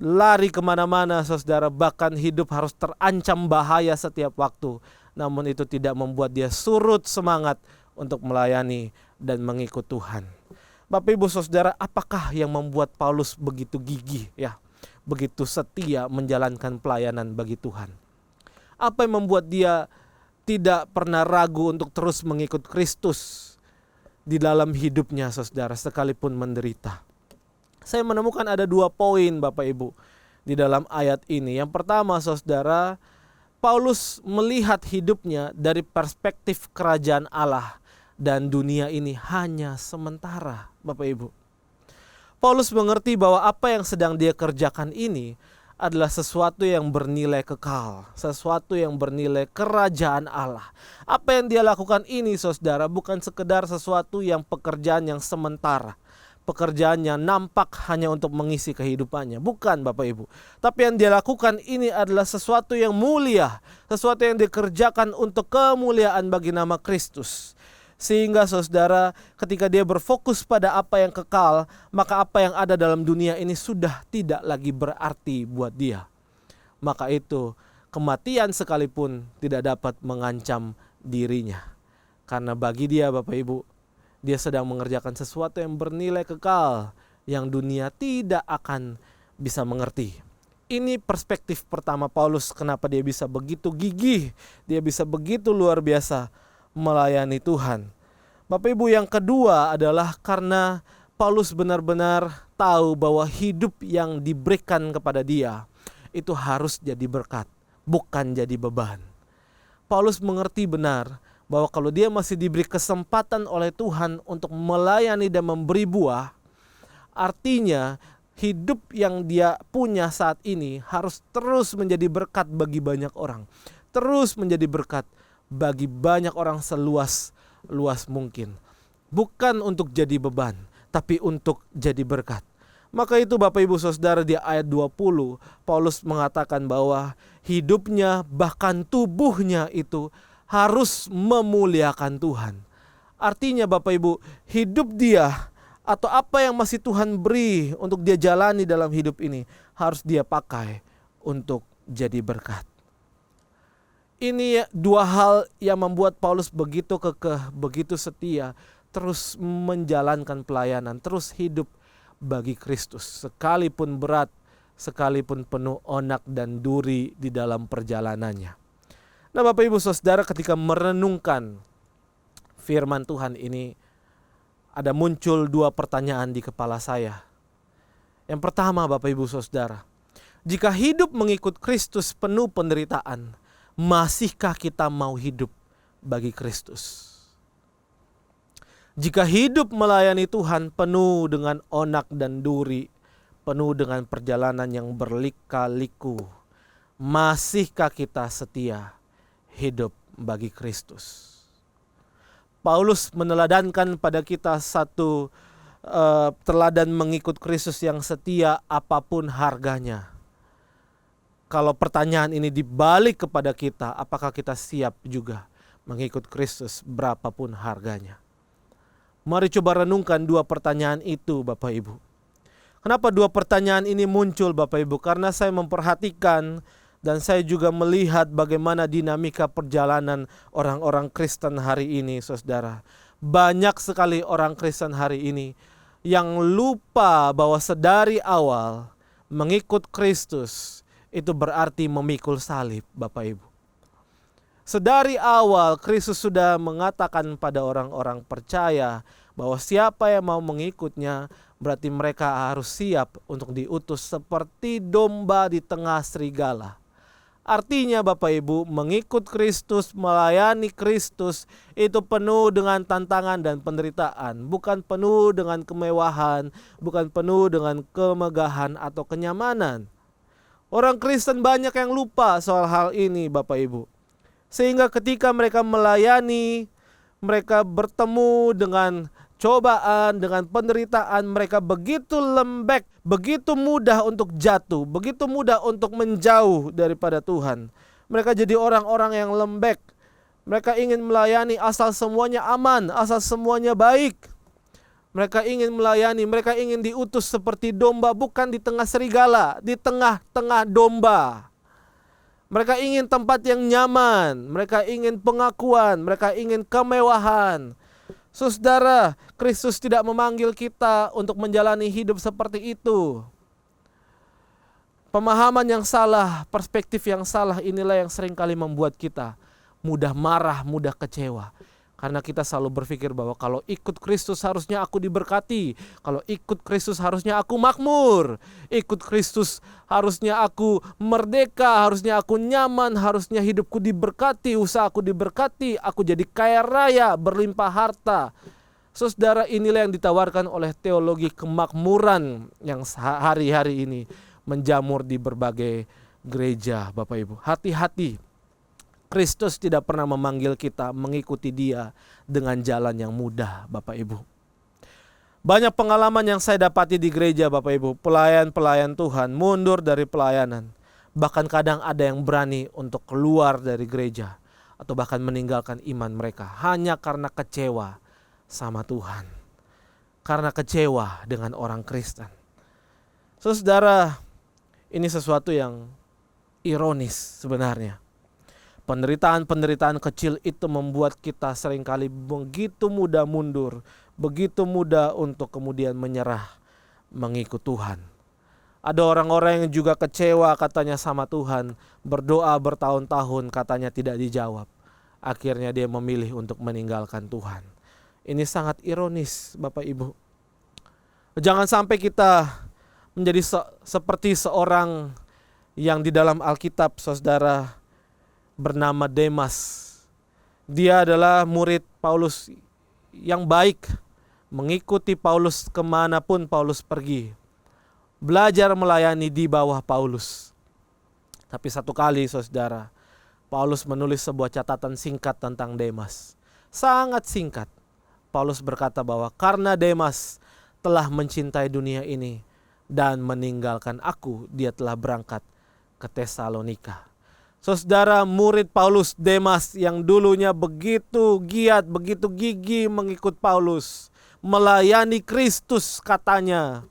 lari kemana-mana saudara, bahkan hidup harus terancam bahaya setiap waktu. Namun itu tidak membuat dia surut semangat untuk melayani dan mengikut Tuhan. Bapak Ibu Saudara, apakah yang membuat Paulus begitu gigih ya, begitu setia menjalankan pelayanan bagi Tuhan? Apa yang membuat dia tidak pernah ragu untuk terus mengikut Kristus di dalam hidupnya saudara, sekalipun menderita? Saya menemukan ada 2 poin Bapak Ibu di dalam ayat ini. Yang pertama saudara, Paulus melihat hidupnya dari perspektif kerajaan Allah dan dunia ini hanya sementara Bapak Ibu. Paulus mengerti bahwa apa yang sedang dia kerjakan ini adalah sesuatu yang bernilai kekal, sesuatu yang bernilai kerajaan Allah. Apa yang dia lakukan ini saudara bukan sekedar sesuatu yang pekerjaan yang sementara, pekerjaan yang nampak hanya untuk mengisi kehidupannya. Bukan Bapak Ibu. Tapi yang dia lakukan ini adalah sesuatu yang mulia, sesuatu yang dikerjakan untuk kemuliaan bagi nama Kristus. Sehingga saudara, ketika dia berfokus pada apa yang kekal, maka apa yang ada dalam dunia ini sudah tidak lagi berarti buat dia. Maka itu, kematian sekalipun tidak dapat mengancam dirinya. Karena bagi dia Bapak Ibu, dia sedang mengerjakan sesuatu yang bernilai kekal, yang dunia tidak akan bisa mengerti. Ini perspektif pertama Paulus, kenapa dia bisa begitu gigih, dia bisa begitu luar biasa melayani Tuhan. Bapak Ibu, yang kedua adalah karena Paulus benar-benar tahu bahwa hidup yang diberikan kepada dia itu harus jadi berkat, bukan jadi beban. Paulus mengerti benar bahwa kalau dia masih diberi kesempatan oleh Tuhan untuk melayani dan memberi buah, artinya hidup yang dia punya saat ini harus terus menjadi berkat bagi banyak orang. Terus menjadi berkat bagi banyak orang seluas mungkin. Bukan untuk jadi beban, tapi untuk jadi berkat. Maka itu Bapak Ibu Saudara, di ayat 20 Paulus mengatakan bahwa hidupnya bahkan tubuhnya itu harus memuliakan Tuhan. Artinya Bapak Ibu, hidup dia atau apa yang masih Tuhan beri untuk dia jalani dalam hidup ini harus dia pakai untuk jadi berkat. Ini 2 hal yang membuat Paulus begitu kekeh, begitu setia, terus menjalankan pelayanan, terus hidup bagi Kristus. Sekalipun berat, sekalipun penuh onak dan duri di dalam perjalanannya. Nah Bapak Ibu Saudara, ketika merenungkan firman Tuhan ini, ada muncul 2 pertanyaan di kepala saya. Yang pertama Bapak Ibu Saudara, jika hidup mengikut Kristus penuh penderitaan, masihkah kita mau hidup bagi Kristus? Jika hidup melayani Tuhan penuh dengan onak dan duri, penuh dengan perjalanan yang berlika-liku, masihkah kita setia hidup bagi Kristus? Paulus meneladankan pada kita satu teladan mengikut Kristus yang setia apapun harganya. Kalau pertanyaan ini dibalik kepada kita, apakah kita siap juga mengikut Kristus berapapun harganya? Mari coba renungkan 2 pertanyaan itu Bapak Ibu. Kenapa 2 pertanyaan ini muncul Bapak Ibu? Karena saya memperhatikan dan saya juga melihat bagaimana dinamika perjalanan orang-orang Kristen hari ini saudara. Banyak sekali orang Kristen hari ini yang lupa bahwa sedari awal mengikut Kristus itu berarti memikul salib Bapak Ibu. Sedari awal Kristus sudah mengatakan pada orang-orang percaya bahwa siapa yang mau mengikutnya berarti mereka harus siap untuk diutus seperti domba di tengah serigala. Artinya Bapak Ibu, mengikut Kristus, melayani Kristus itu penuh dengan tantangan dan penderitaan. Bukan penuh dengan kemewahan, bukan penuh dengan kemegahan atau kenyamanan. Orang Kristen banyak yang lupa soal hal ini Bapak Ibu. Sehingga ketika mereka melayani, mereka bertemu dengan cobaan, dengan penderitaan, mereka begitu lembek, begitu mudah untuk jatuh, begitu mudah untuk menjauh daripada Tuhan. Mereka jadi orang-orang yang lembek. Mereka ingin melayani asal semuanya aman, asal semuanya baik. Mereka ingin melayani, mereka ingin diutus seperti domba, bukan di tengah serigala, di tengah-tengah domba. Mereka ingin tempat yang nyaman, mereka ingin pengakuan, mereka ingin kemewahan. Saudara, Kristus tidak memanggil kita untuk menjalani hidup seperti itu. Pemahaman yang salah, perspektif yang salah inilah yang seringkali membuat kita mudah marah, mudah kecewa. Karena kita selalu berpikir bahwa kalau ikut Kristus harusnya aku diberkati. Kalau ikut Kristus harusnya aku makmur. Ikut Kristus harusnya aku merdeka, harusnya aku nyaman, harusnya hidupku diberkati, usahaku diberkati, aku jadi kaya raya, berlimpah harta. Saudara, inilah yang ditawarkan oleh teologi kemakmuran yang hari-hari ini menjamur di berbagai gereja, Bapak Ibu. Hati-hati. Kristus tidak pernah memanggil kita mengikuti Dia dengan jalan yang mudah, Bapak Ibu. Banyak pengalaman yang saya dapati di gereja, Bapak Ibu. Pelayan-pelayan Tuhan mundur dari pelayanan. Bahkan kadang ada yang berani untuk keluar dari gereja. Atau bahkan meninggalkan iman mereka. Hanya karena kecewa sama Tuhan. Karena kecewa dengan orang Kristen. Saudara, ini sesuatu yang ironis sebenarnya. Penderitaan-penderitaan kecil itu membuat kita seringkali begitu mudah mundur, begitu mudah untuk kemudian menyerah mengikut Tuhan. Ada orang-orang yang juga kecewa katanya sama Tuhan, berdoa bertahun-tahun katanya tidak dijawab. Akhirnya dia memilih untuk meninggalkan Tuhan. Ini sangat ironis, Bapak Ibu. Jangan sampai kita menjadi seperti seorang yang di dalam Alkitab, saudara, bernama Demas. Dia adalah murid Paulus yang baik, mengikuti Paulus kemanapun Paulus pergi, belajar melayani di bawah Paulus. Tapi satu kali, saudara, Paulus menulis sebuah catatan singkat tentang Demas. Sangat singkat. Paulus berkata bahwa karena Demas telah mencintai dunia ini dan meninggalkan aku, dia telah berangkat ke Tesalonika. Saudara, murid Paulus, Demas, yang dulunya begitu giat, begitu gigih mengikut Paulus, melayani Kristus katanya,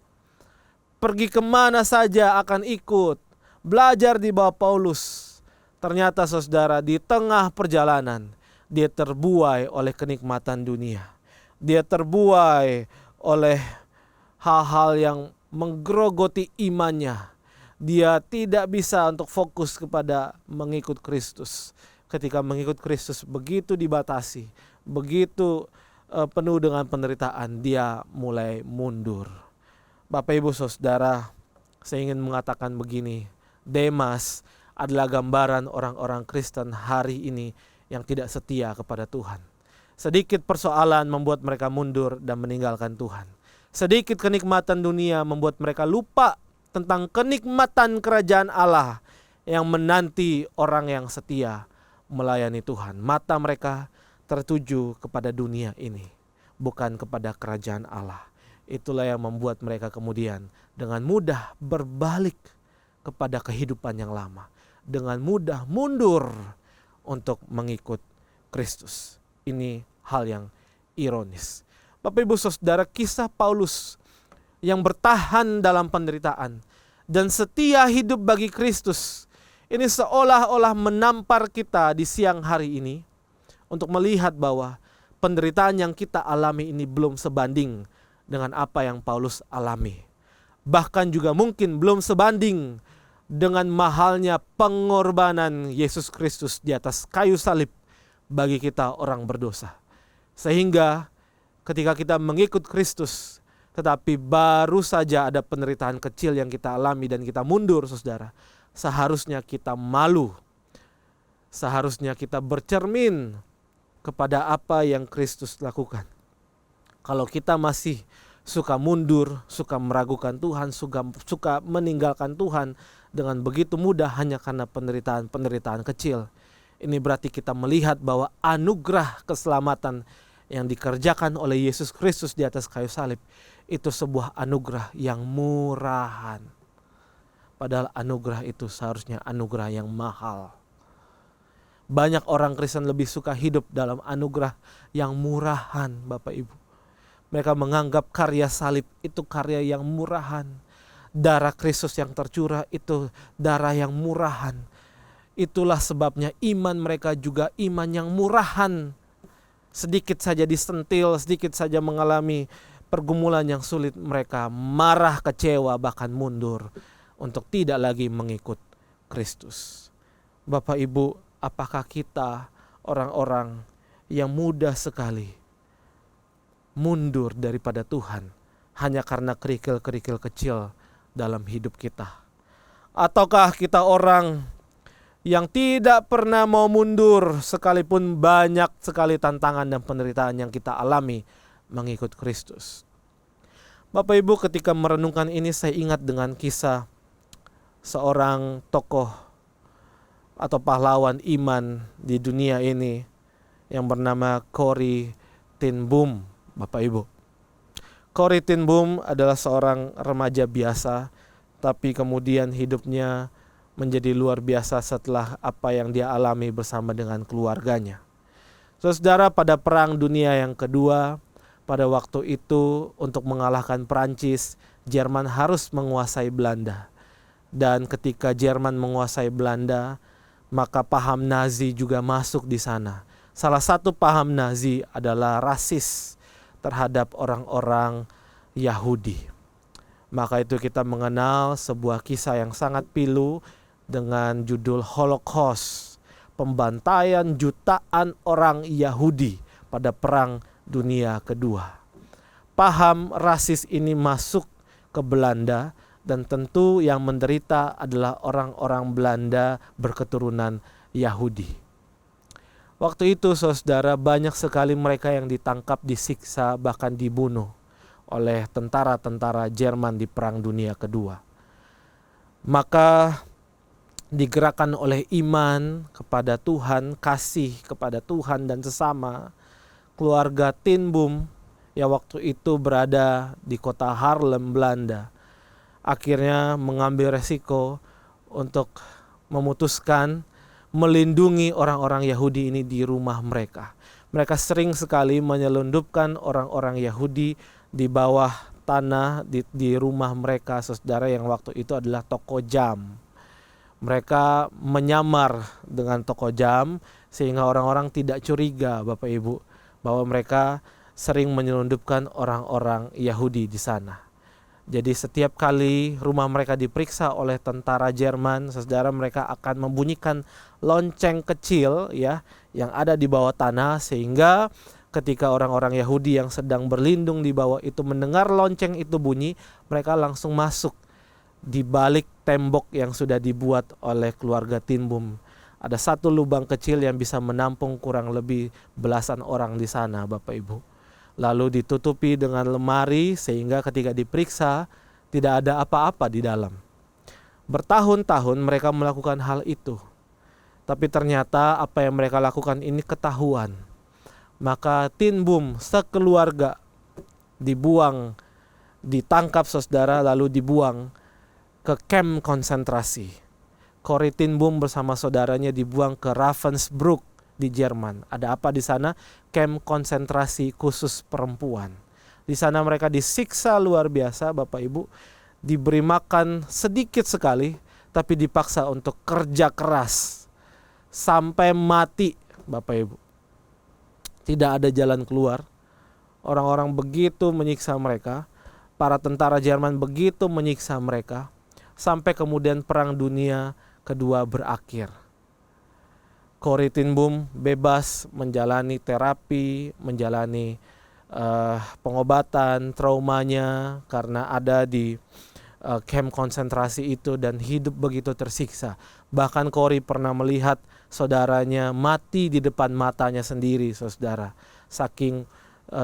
pergi kemana saja akan ikut, belajar di bawah Paulus. Ternyata saudara, di tengah perjalanan dia terbuai oleh kenikmatan dunia. Dia terbuai oleh hal-hal yang menggerogoti imannya. Dia tidak bisa untuk fokus kepada mengikut Kristus. Ketika mengikut Kristus begitu dibatasi, begitu penuh dengan penderitaan, dia mulai mundur. Bapak Ibu Saudara, saya ingin mengatakan begini, Demas adalah gambaran orang-orang Kristen hari ini yang tidak setia kepada Tuhan. Sedikit persoalan membuat mereka mundur dan meninggalkan Tuhan. Sedikit kenikmatan dunia membuat mereka lupa tentang kenikmatan kerajaan Allah yang menanti orang yang setia melayani Tuhan. Mata mereka tertuju kepada dunia ini, bukan kepada kerajaan Allah. Itulah yang membuat mereka kemudian dengan mudah berbalik kepada kehidupan yang lama. Dengan mudah mundur untuk mengikut Kristus. Ini hal yang ironis. Bapak Ibu Saudara, kisah Paulus yang bertahan dalam penderitaan dan setia hidup bagi Kristus, ini seolah-olah menampar kita di siang hari ini untuk melihat bahwa penderitaan yang kita alami ini belum sebanding dengan apa yang Paulus alami. Bahkan juga mungkin belum sebanding dengan mahalnya pengorbanan Yesus Kristus di atas kayu salib bagi kita orang berdosa. Sehingga ketika kita mengikut Kristus, tetapi baru saja ada penderitaan kecil yang kita alami dan kita mundur, saudara, seharusnya kita malu. Seharusnya kita bercermin kepada apa yang Kristus lakukan. Kalau kita masih suka mundur, suka meragukan Tuhan, suka meninggalkan Tuhan dengan begitu mudah hanya karena penderitaan-penderitaan kecil, Ini berarti kita melihat bahwa anugerah keselamatan yang dikerjakan oleh Yesus Kristus di atas kayu salib itu sebuah anugerah yang murahan. Padahal anugerah itu seharusnya anugerah yang mahal. Banyak orang Kristen lebih suka hidup dalam anugerah yang murahan, Bapak Ibu. Mereka menganggap karya salib itu karya yang murahan. Darah Kristus yang tercurah itu darah yang murahan. Itulah sebabnya iman mereka juga iman yang murahan. Sedikit saja disentil, sedikit saja mengalami pergumulan yang sulit, mereka marah, kecewa, bahkan mundur untuk tidak lagi mengikut Kristus. Bapak Ibu, apakah kita orang-orang yang mudah sekali mundur daripada Tuhan hanya karena kerikil-kerikil kecil dalam hidup kita? Ataukah kita orang yang tidak pernah mau mundur sekalipun banyak sekali tantangan dan penderitaan yang kita alami mengikut Kristus? Bapak Ibu, ketika merenungkan ini saya ingat dengan kisah seorang tokoh atau pahlawan iman di dunia ini yang bernama Corrie ten Boom, Bapak Ibu. Corrie ten Boom adalah seorang remaja biasa, tapi kemudian hidupnya menjadi luar biasa setelah apa yang dia alami bersama dengan keluarganya. Saudara, pada Perang Dunia yang kedua, pada waktu itu untuk mengalahkan Perancis, Jerman harus menguasai Belanda. Dan ketika Jerman menguasai Belanda, maka paham Nazi juga masuk di sana. Salah satu paham Nazi adalah rasis terhadap orang-orang Yahudi. Maka itu kita mengenal sebuah kisah yang sangat pilu dengan judul Holocaust, pembantaian jutaan orang Yahudi pada Perang Dunia Kedua. Paham rasis ini masuk ke Belanda dan tentu yang menderita adalah orang-orang Belanda berketurunan Yahudi. Waktu itu saudara, banyak sekali mereka yang ditangkap, disiksa, bahkan dibunuh oleh tentara-tentara Jerman di Perang Dunia Kedua. Maka digerakkan oleh iman kepada Tuhan, kasih kepada Tuhan dan sesama, keluarga ten Boom yang waktu itu berada di kota Haarlem, Belanda, akhirnya mengambil resiko untuk memutuskan melindungi orang-orang Yahudi ini di rumah mereka. Mereka sering sekali menyelundupkan orang-orang Yahudi di bawah tanah di rumah mereka, saudara, yang waktu itu adalah toko jam. Mereka menyamar dengan toko jam sehingga orang-orang tidak curiga, Bapak Ibu, bahwa mereka sering menyelundupkan orang-orang Yahudi di sana. Jadi setiap kali rumah mereka diperiksa oleh tentara Jerman, saudara, mereka akan membunyikan lonceng kecil ya yang ada di bawah tanah, sehingga ketika orang-orang Yahudi yang sedang berlindung di bawah itu mendengar lonceng itu bunyi, mereka langsung masuk di balik tembok yang sudah dibuat oleh keluarga ten Boom. Ada satu lubang kecil yang bisa menampung kurang lebih belasan orang di sana, Bapak Ibu. Lalu ditutupi dengan lemari sehingga ketika diperiksa tidak ada apa-apa di dalam. Bertahun-tahun mereka melakukan hal itu. Tapi ternyata apa yang mereka lakukan ini ketahuan. Maka ten Boom sekeluarga dibuang, ditangkap saudara, lalu dibuang ke kamp konsentrasi. Corrie ten Boom bersama saudaranya dibuang ke Ravensbrück di Jerman. Ada apa di sana? Kamp konsentrasi khusus perempuan. Di sana mereka disiksa luar biasa, Bapak Ibu. Diberi makan sedikit sekali, tapi dipaksa untuk kerja keras sampai mati, Bapak Ibu. Tidak ada jalan keluar. Orang-orang begitu menyiksa mereka. Para tentara Jerman begitu menyiksa mereka. Sampai kemudian Perang Dunia Kedua berakhir. Corrie ten Boom bebas menjalani terapi, menjalani pengobatan traumanya karena ada di kamp konsentrasi itu dan hidup begitu tersiksa. Bahkan Corrie pernah melihat saudaranya mati di depan matanya sendiri, saudara. Saking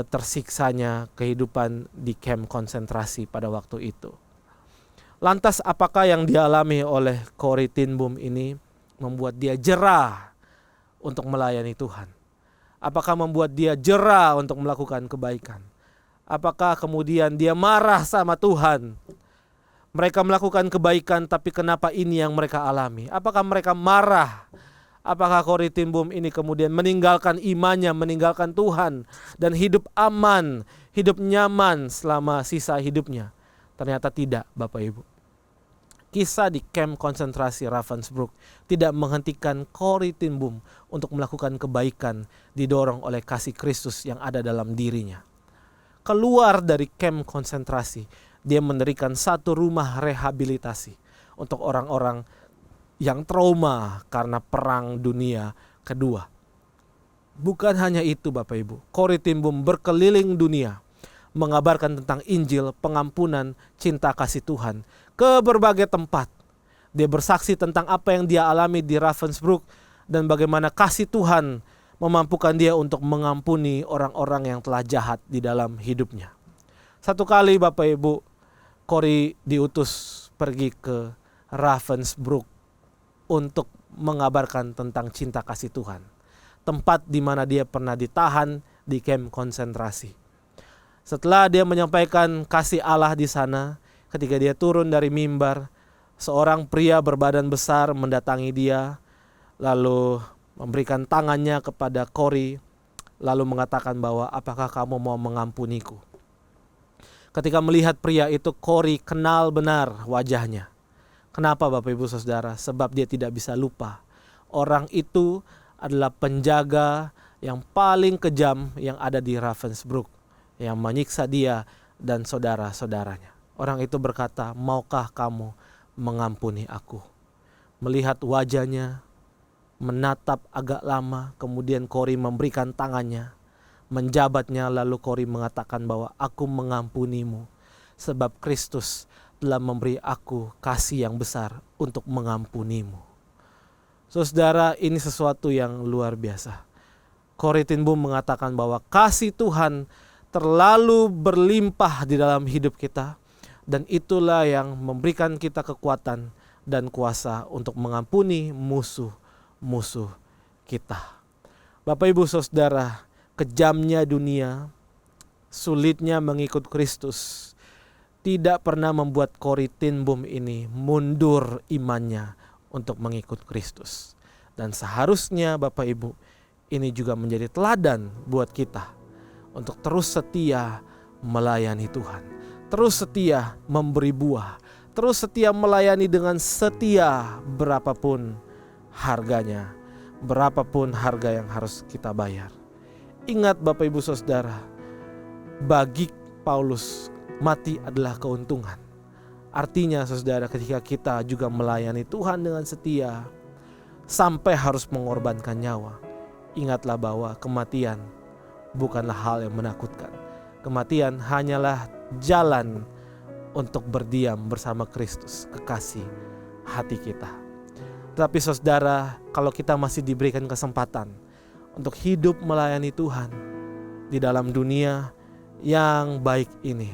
tersiksanya kehidupan di kamp konsentrasi pada waktu itu. Lantas apakah yang dialami oleh Corrie ten Boom ini membuat dia jera untuk melayani Tuhan? Apakah membuat dia jera untuk melakukan kebaikan? Apakah kemudian dia marah sama Tuhan? Mereka melakukan kebaikan, tapi kenapa ini yang mereka alami? Apakah mereka marah? Apakah Corrie ten Boom ini kemudian meninggalkan imannya, meninggalkan Tuhan, dan hidup aman, hidup nyaman selama sisa hidupnya? Ternyata tidak, Bapak Ibu. Kisah di kamp konsentrasi Ravensbrück tidak menghentikan Corrie ten Boom untuk melakukan kebaikan, didorong oleh kasih Kristus yang ada dalam dirinya. Keluar dari kamp konsentrasi, dia mendirikan satu rumah rehabilitasi untuk orang-orang yang trauma karena Perang Dunia Kedua. Bukan hanya itu, Bapak Ibu, Corrie ten Boom berkeliling dunia mengabarkan tentang Injil, pengampunan, cinta kasih Tuhan ke berbagai tempat. Dia bersaksi tentang apa yang dia alami di Ravensbrück dan bagaimana kasih Tuhan memampukan dia untuk mengampuni orang-orang yang telah jahat di dalam hidupnya. Satu kali, Bapak Ibu, Corrie diutus pergi ke Ravensbrück untuk mengabarkan tentang cinta kasih Tuhan. Tempat di mana dia pernah ditahan di kamp konsentrasi. Setelah dia menyampaikan kasih Allah di sana, ketika dia turun dari mimbar, seorang pria berbadan besar mendatangi dia, lalu memberikan tangannya kepada Corrie, lalu mengatakan bahwa, apakah kamu mau mengampuniku? Ketika melihat pria itu, Corrie kenal benar wajahnya. Kenapa, Bapak Ibu Saudara? Sebab dia tidak bisa lupa. Orang itu adalah penjaga yang paling kejam yang ada di Ravensbrück, yang menyiksa dia dan saudara-saudaranya. Orang itu berkata, maukah kamu mengampuni aku? Melihat wajahnya, menatap agak lama, kemudian Corrie memberikan tangannya, menjabatnya, lalu Corrie mengatakan bahwa aku mengampunimu, sebab Kristus telah memberi aku kasih yang besar untuk mengampunimu. Saudara, ini sesuatu yang luar biasa. Corrie ten Boom mengatakan bahwa kasih Tuhan terlalu berlimpah di dalam hidup kita, dan itulah yang memberikan kita kekuatan dan kuasa untuk mengampuni musuh-musuh kita. Bapak Ibu Saudara, kejamnya dunia, sulitnya mengikut Kristus, tidak pernah membuat Corrie ten Boom ini mundur imannya untuk mengikut Kristus. Dan seharusnya Bapak Ibu, ini juga menjadi teladan buat kita untuk terus setia melayani Tuhan, terus setia memberi buah, terus setia melayani dengan setia berapapun harganya, berapapun harga yang harus kita bayar. Ingat Bapak Ibu Saudara, bagi Paulus mati adalah keuntungan. Artinya saudara, ketika kita juga melayani Tuhan dengan setia sampai harus mengorbankan nyawa, ingatlah bahwa kematian bukanlah hal yang menakutkan. Kematian hanyalah jalan untuk berdiam bersama Kristus, kekasih hati kita. Tetapi saudara, kalau kita masih diberikan kesempatan untuk hidup melayani Tuhan di dalam dunia yang baik ini,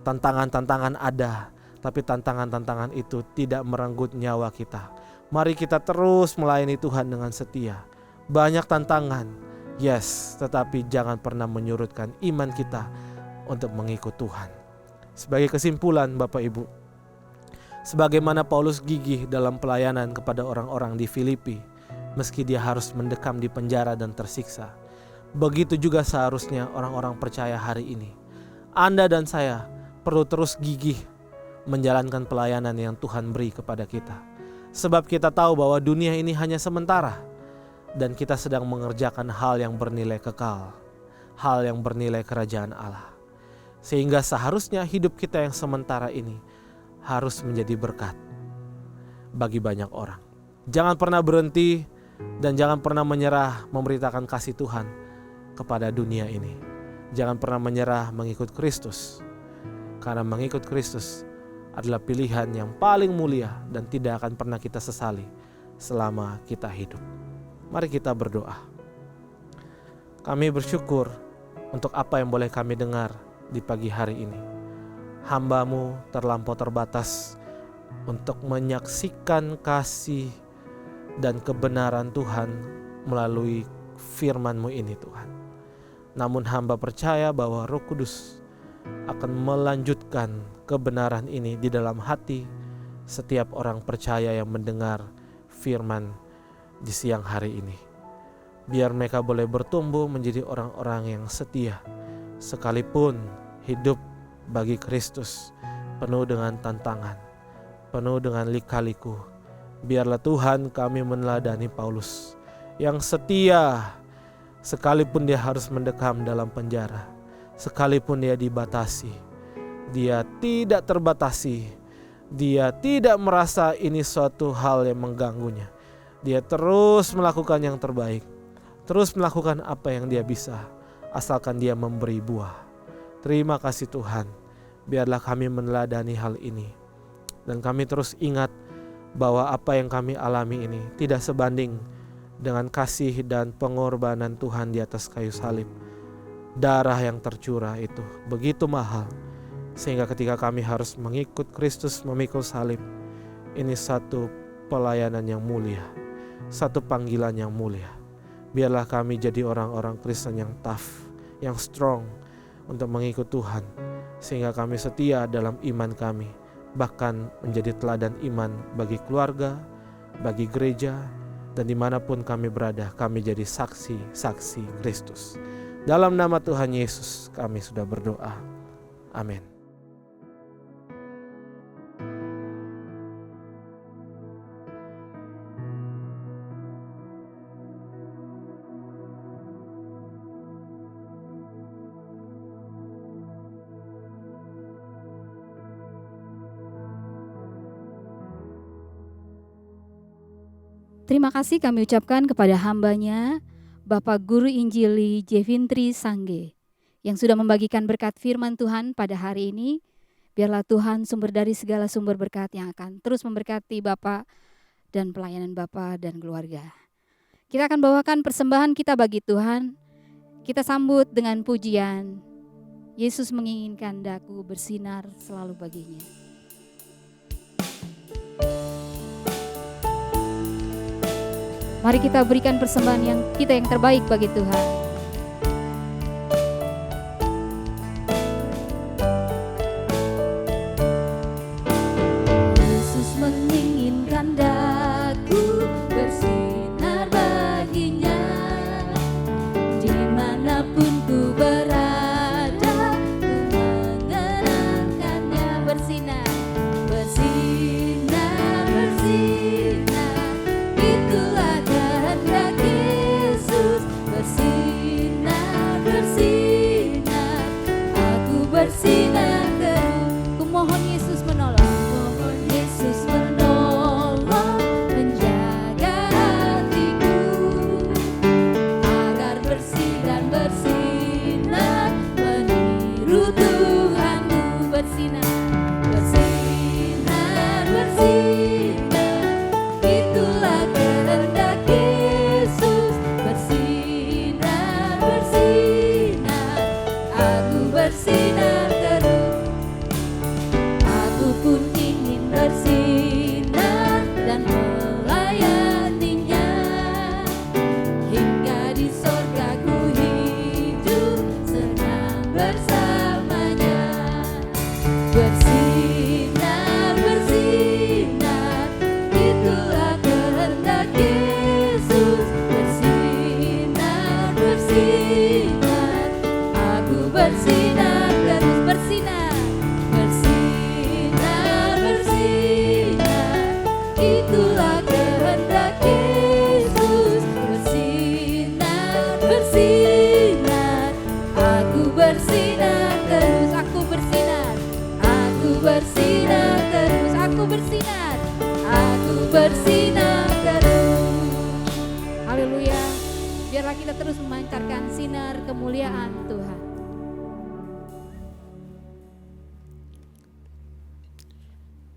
tantangan-tantangan ada, tapi tantangan-tantangan itu tidak merenggut nyawa kita. Mari kita terus melayani Tuhan dengan setia. Banyak tantangan, yes, tetapi jangan pernah menyurutkan iman kita untuk mengikut Tuhan. Sebagai kesimpulan Bapak Ibu, sebagaimana Paulus gigih dalam pelayanan kepada orang-orang di Filipi, meski dia harus mendekam di penjara dan tersiksa, begitu juga seharusnya orang-orang percaya hari ini. Anda dan saya perlu terus gigih menjalankan pelayanan yang Tuhan beri kepada kita. Sebab kita tahu bahwa dunia ini hanya sementara, dan kita sedang mengerjakan hal yang bernilai kekal, hal yang bernilai kerajaan Allah. Sehingga seharusnya hidup kita yang sementara ini harus menjadi berkat bagi banyak orang. Jangan pernah berhenti dan jangan pernah menyerah memberitakan kasih Tuhan kepada dunia ini. Jangan pernah menyerah mengikut Kristus. Karena mengikut Kristus adalah pilihan yang paling mulia dan tidak akan pernah kita sesali selama kita hidup. Mari kita berdoa. Kami bersyukur untuk apa yang boleh kami dengar di pagi hari ini. Hamba-Mu terlampau terbatas untuk menyaksikan kasih dan kebenaran Tuhan melalui firman-Mu ini Tuhan. Namun hamba percaya bahwa Roh Kudus akan melanjutkan kebenaran ini di dalam hati setiap orang percaya yang mendengar firman di siang hari ini. Biar mereka boleh bertumbuh menjadi orang-orang yang setia, sekalipun hidup bagi Kristus penuh dengan tantangan, penuh dengan lika-liku. Biarlah Tuhan kami meneladani Paulus yang setia sekalipun dia harus mendekam dalam penjara, sekalipun dia dibatasi, dia tidak terbatasi, dia tidak merasa ini suatu hal yang mengganggunya. Dia terus melakukan yang terbaik, terus melakukan apa yang dia bisa, asalkan dia memberi buah. Terima kasih Tuhan, biarlah kami meneladani hal ini. Dan kami terus ingat bahwa apa yang kami alami ini tidak sebanding dengan kasih dan pengorbanan Tuhan di atas kayu salib. Darah yang tercurah itu begitu mahal, sehingga ketika kami harus mengikut Kristus memikul salib, ini satu pelayanan yang mulia, satu panggilan yang mulia. Biarlah kami jadi orang-orang Kristen yang tough, yang strong untuk mengikut Tuhan, sehingga kami setia dalam iman kami, bahkan menjadi teladan iman bagi keluarga, bagi gereja, dan dimanapun kami berada, kami jadi saksi-saksi Kristus. Dalam nama Tuhan Yesus kami sudah berdoa. Amin. Terima kasih kami ucapkan kepada hambanya, Bapak Guru Injili Jevintri Sangge, yang sudah membagikan berkat firman Tuhan pada hari ini. Biarlah Tuhan sumber dari segala sumber berkat yang akan terus memberkati Bapak dan pelayanan Bapak dan keluarga. Kita akan bawakan persembahan kita bagi Tuhan. Kita sambut dengan pujian, Yesus menginginkan daku bersinar selalu baginya. Mari kita berikan persembahan yang terbaik bagi Tuhan. Yesus menginginkan daku bersinar baginya, dimanapun ku berada, ku mengenangkannya. Bersinar, bersinar, bersinar, itulah kehendak Yesus. Bersinar, bersinar, aku bersinar terus. Ku mohon Yesus menolong, mohon Yesus menolong, menjaga hatiku agar bersih dan bersinar, meniru Tuhanku. Bersinar, bersinar, bersinar, itulah kehendak Yesus. Bersinar, bersinar, aku bersinar terus. Aku pun ingin bersinar dan melayaninya, hingga di sorga ku hidup senang bersamanya. Bersinar, bersinar, itulah kehendak Yesus. Bersinar, bersinar, aku bersinar terus. Bersinar, bersinar, bersinar, itulah kehendak Yesus. Bersinar, bersinar, aku bersinar terus. Aku bersinar, aku bersinar terus. Aku bersinar, aku bersinar terus. Haleluya. Biarlah kita terus memancarkan sinar kemuliaan Tuhan.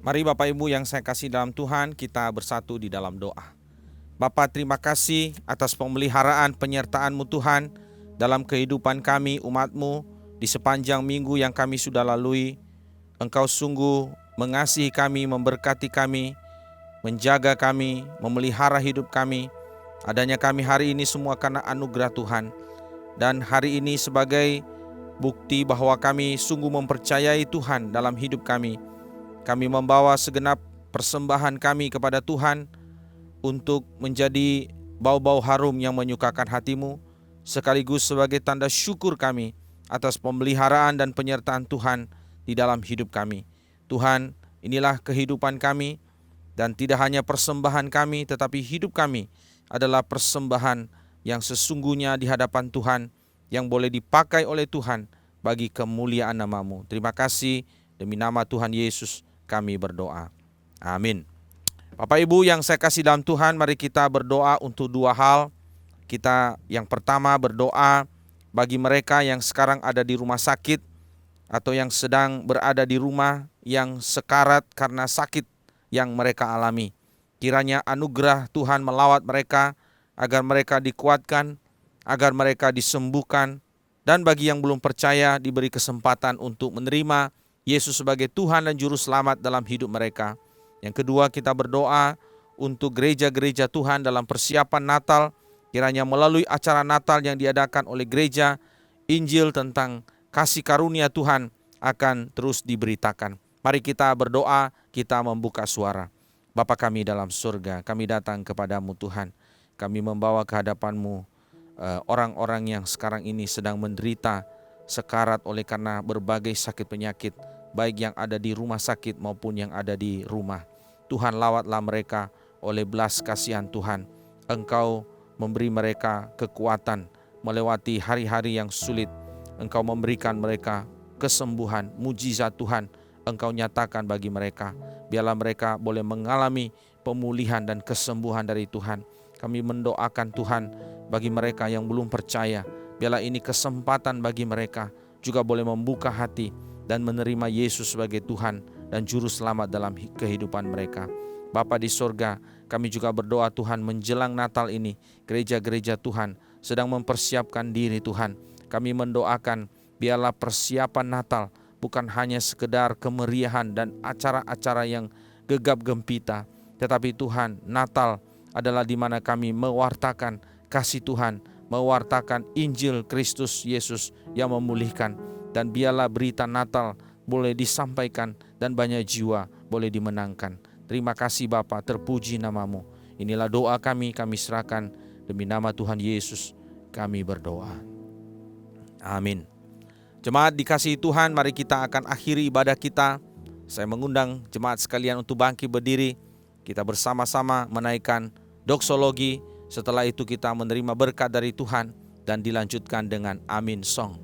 Mari Bapak Ibu yang saya kasih dalam Tuhan, kita bersatu di dalam doa. Bapa, terima kasih atas pemeliharaan penyertaan-Mu Tuhan dalam kehidupan kami umat-Mu di sepanjang minggu yang kami sudah lalui. Engkau sungguh mengasihi kami, memberkati kami, menjaga kami, memelihara hidup kami. Adanya kami hari ini semua karena anugerah Tuhan. Dan hari ini sebagai bukti bahwa kami sungguh mempercayai Tuhan dalam hidup kami. Kami membawa segenap persembahan kami kepada Tuhan untuk menjadi bau-bau harum yang menyukakan hati-Mu, sekaligus sebagai tanda syukur kami atas pemeliharaan dan penyertaan Tuhan di dalam hidup kami. Tuhan, inilah kehidupan kami, dan tidak hanya persembahan kami, tetapi hidup kami adalah persembahan yang sesungguhnya di hadapan Tuhan, yang boleh dipakai oleh Tuhan bagi kemuliaan nama-Mu. Terima kasih, demi nama Tuhan Yesus kami berdoa. Amin. Bapak Ibu yang saya kasih dalam Tuhan, mari kita berdoa untuk dua hal. Kita yang pertama berdoa bagi mereka yang sekarang ada di rumah sakit atau yang sedang berada di rumah yang sekarat karena sakit yang mereka alami. Kiranya anugerah Tuhan melawat mereka agar mereka dikuatkan, agar mereka disembuhkan, dan bagi yang belum percaya diberi kesempatan untuk menerima Yesus sebagai Tuhan dan Juru Selamat dalam hidup mereka. Yang kedua, kita berdoa untuk gereja-gereja Tuhan dalam persiapan Natal. Kiranya melalui acara Natal yang diadakan oleh gereja, Injil tentang kasih karunia Tuhan akan terus diberitakan. Mari kita berdoa, kita membuka suara. Bapa kami dalam surga, kami datang kepadamu Tuhan. Kami membawa ke hadapan-Mu orang-orang yang sekarang ini sedang menderita sekarat oleh karena berbagai sakit penyakit, baik yang ada di rumah sakit maupun yang ada di rumah. Tuhan, lawatlah mereka oleh belas kasihan Tuhan. Engkau memberi mereka kekuatan melewati hari-hari yang sulit. Engkau memberikan mereka kesembuhan, mujizat Tuhan Engkau nyatakan bagi mereka. Biarlah mereka boleh mengalami pemulihan dan kesembuhan dari Tuhan. Kami mendoakan Tuhan bagi mereka yang belum percaya. Biarlah ini kesempatan bagi mereka juga boleh membuka hati dan menerima Yesus sebagai Tuhan dan Juru Selamat dalam kehidupan mereka. Bapa di sorga, kami juga berdoa Tuhan menjelang Natal ini, gereja-gereja Tuhan sedang mempersiapkan diri Tuhan. Kami mendoakan biarlah persiapan Natal bukan hanya sekedar kemeriahan dan acara-acara yang gegap gempita, tetapi Tuhan, Natal adalah di mana kami mewartakan kasih Tuhan, mewartakan Injil Kristus Yesus yang memulihkan. Dan biarlah berita Natal boleh disampaikan dan banyak jiwa boleh dimenangkan. Terima kasih Bapa, terpuji nama-Mu. Inilah doa kami serahkan demi nama Tuhan Yesus kami berdoa. Amin. Jemaat dikasihi Tuhan, mari kita akan akhiri ibadah kita. Saya mengundang jemaat sekalian untuk bangkit berdiri. Kita bersama-sama menaikkan doksologi. Setelah itu kita menerima berkat dari Tuhan dan dilanjutkan dengan Amin Song.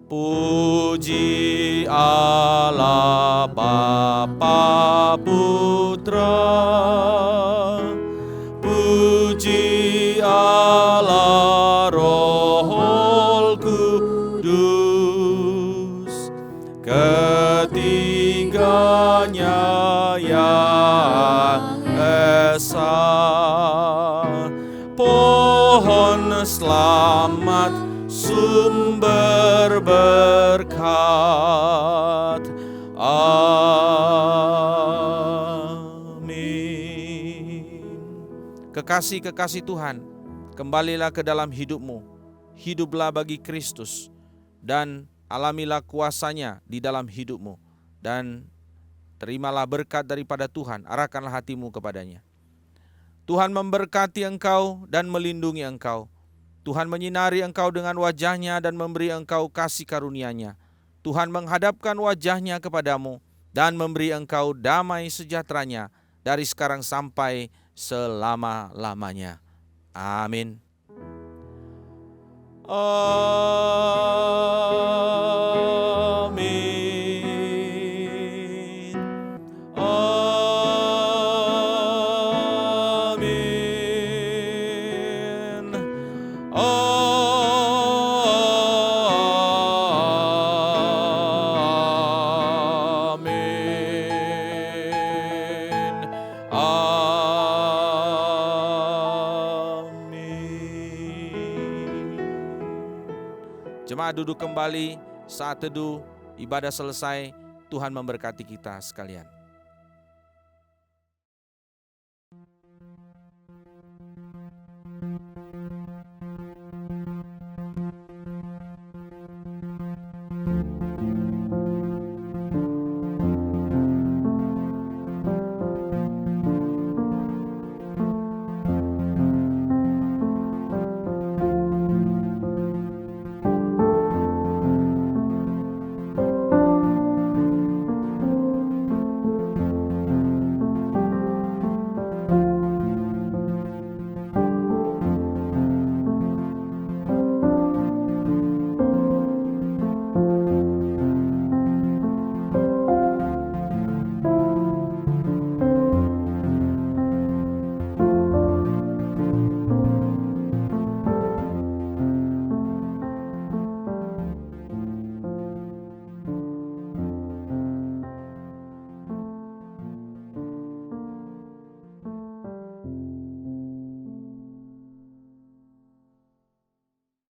Puji Allah Bapa Putra, puji Allah Roh Kudus, ketiganya yang esa. Pohon selamat sumber berkat. Amin. Kekasih-kekasih Tuhan, kembalilah ke dalam hidupmu. Hiduplah bagi Kristus dan alamilah kuasanya di dalam hidupmu. Dan terimalah berkat daripada Tuhan, arahkanlah hatimu kepadanya. Tuhan memberkati engkau dan melindungi engkau. Tuhan menyinari engkau dengan wajah-Nya dan memberi engkau kasih karunia-Nya. Tuhan menghadapkan wajah-Nya kepadamu dan memberi engkau damai sejahtera-Nya dari sekarang sampai selama-lamanya. Amin. Jemaat duduk kembali, saat teduh, ibadah selesai, Tuhan memberkati kita sekalian.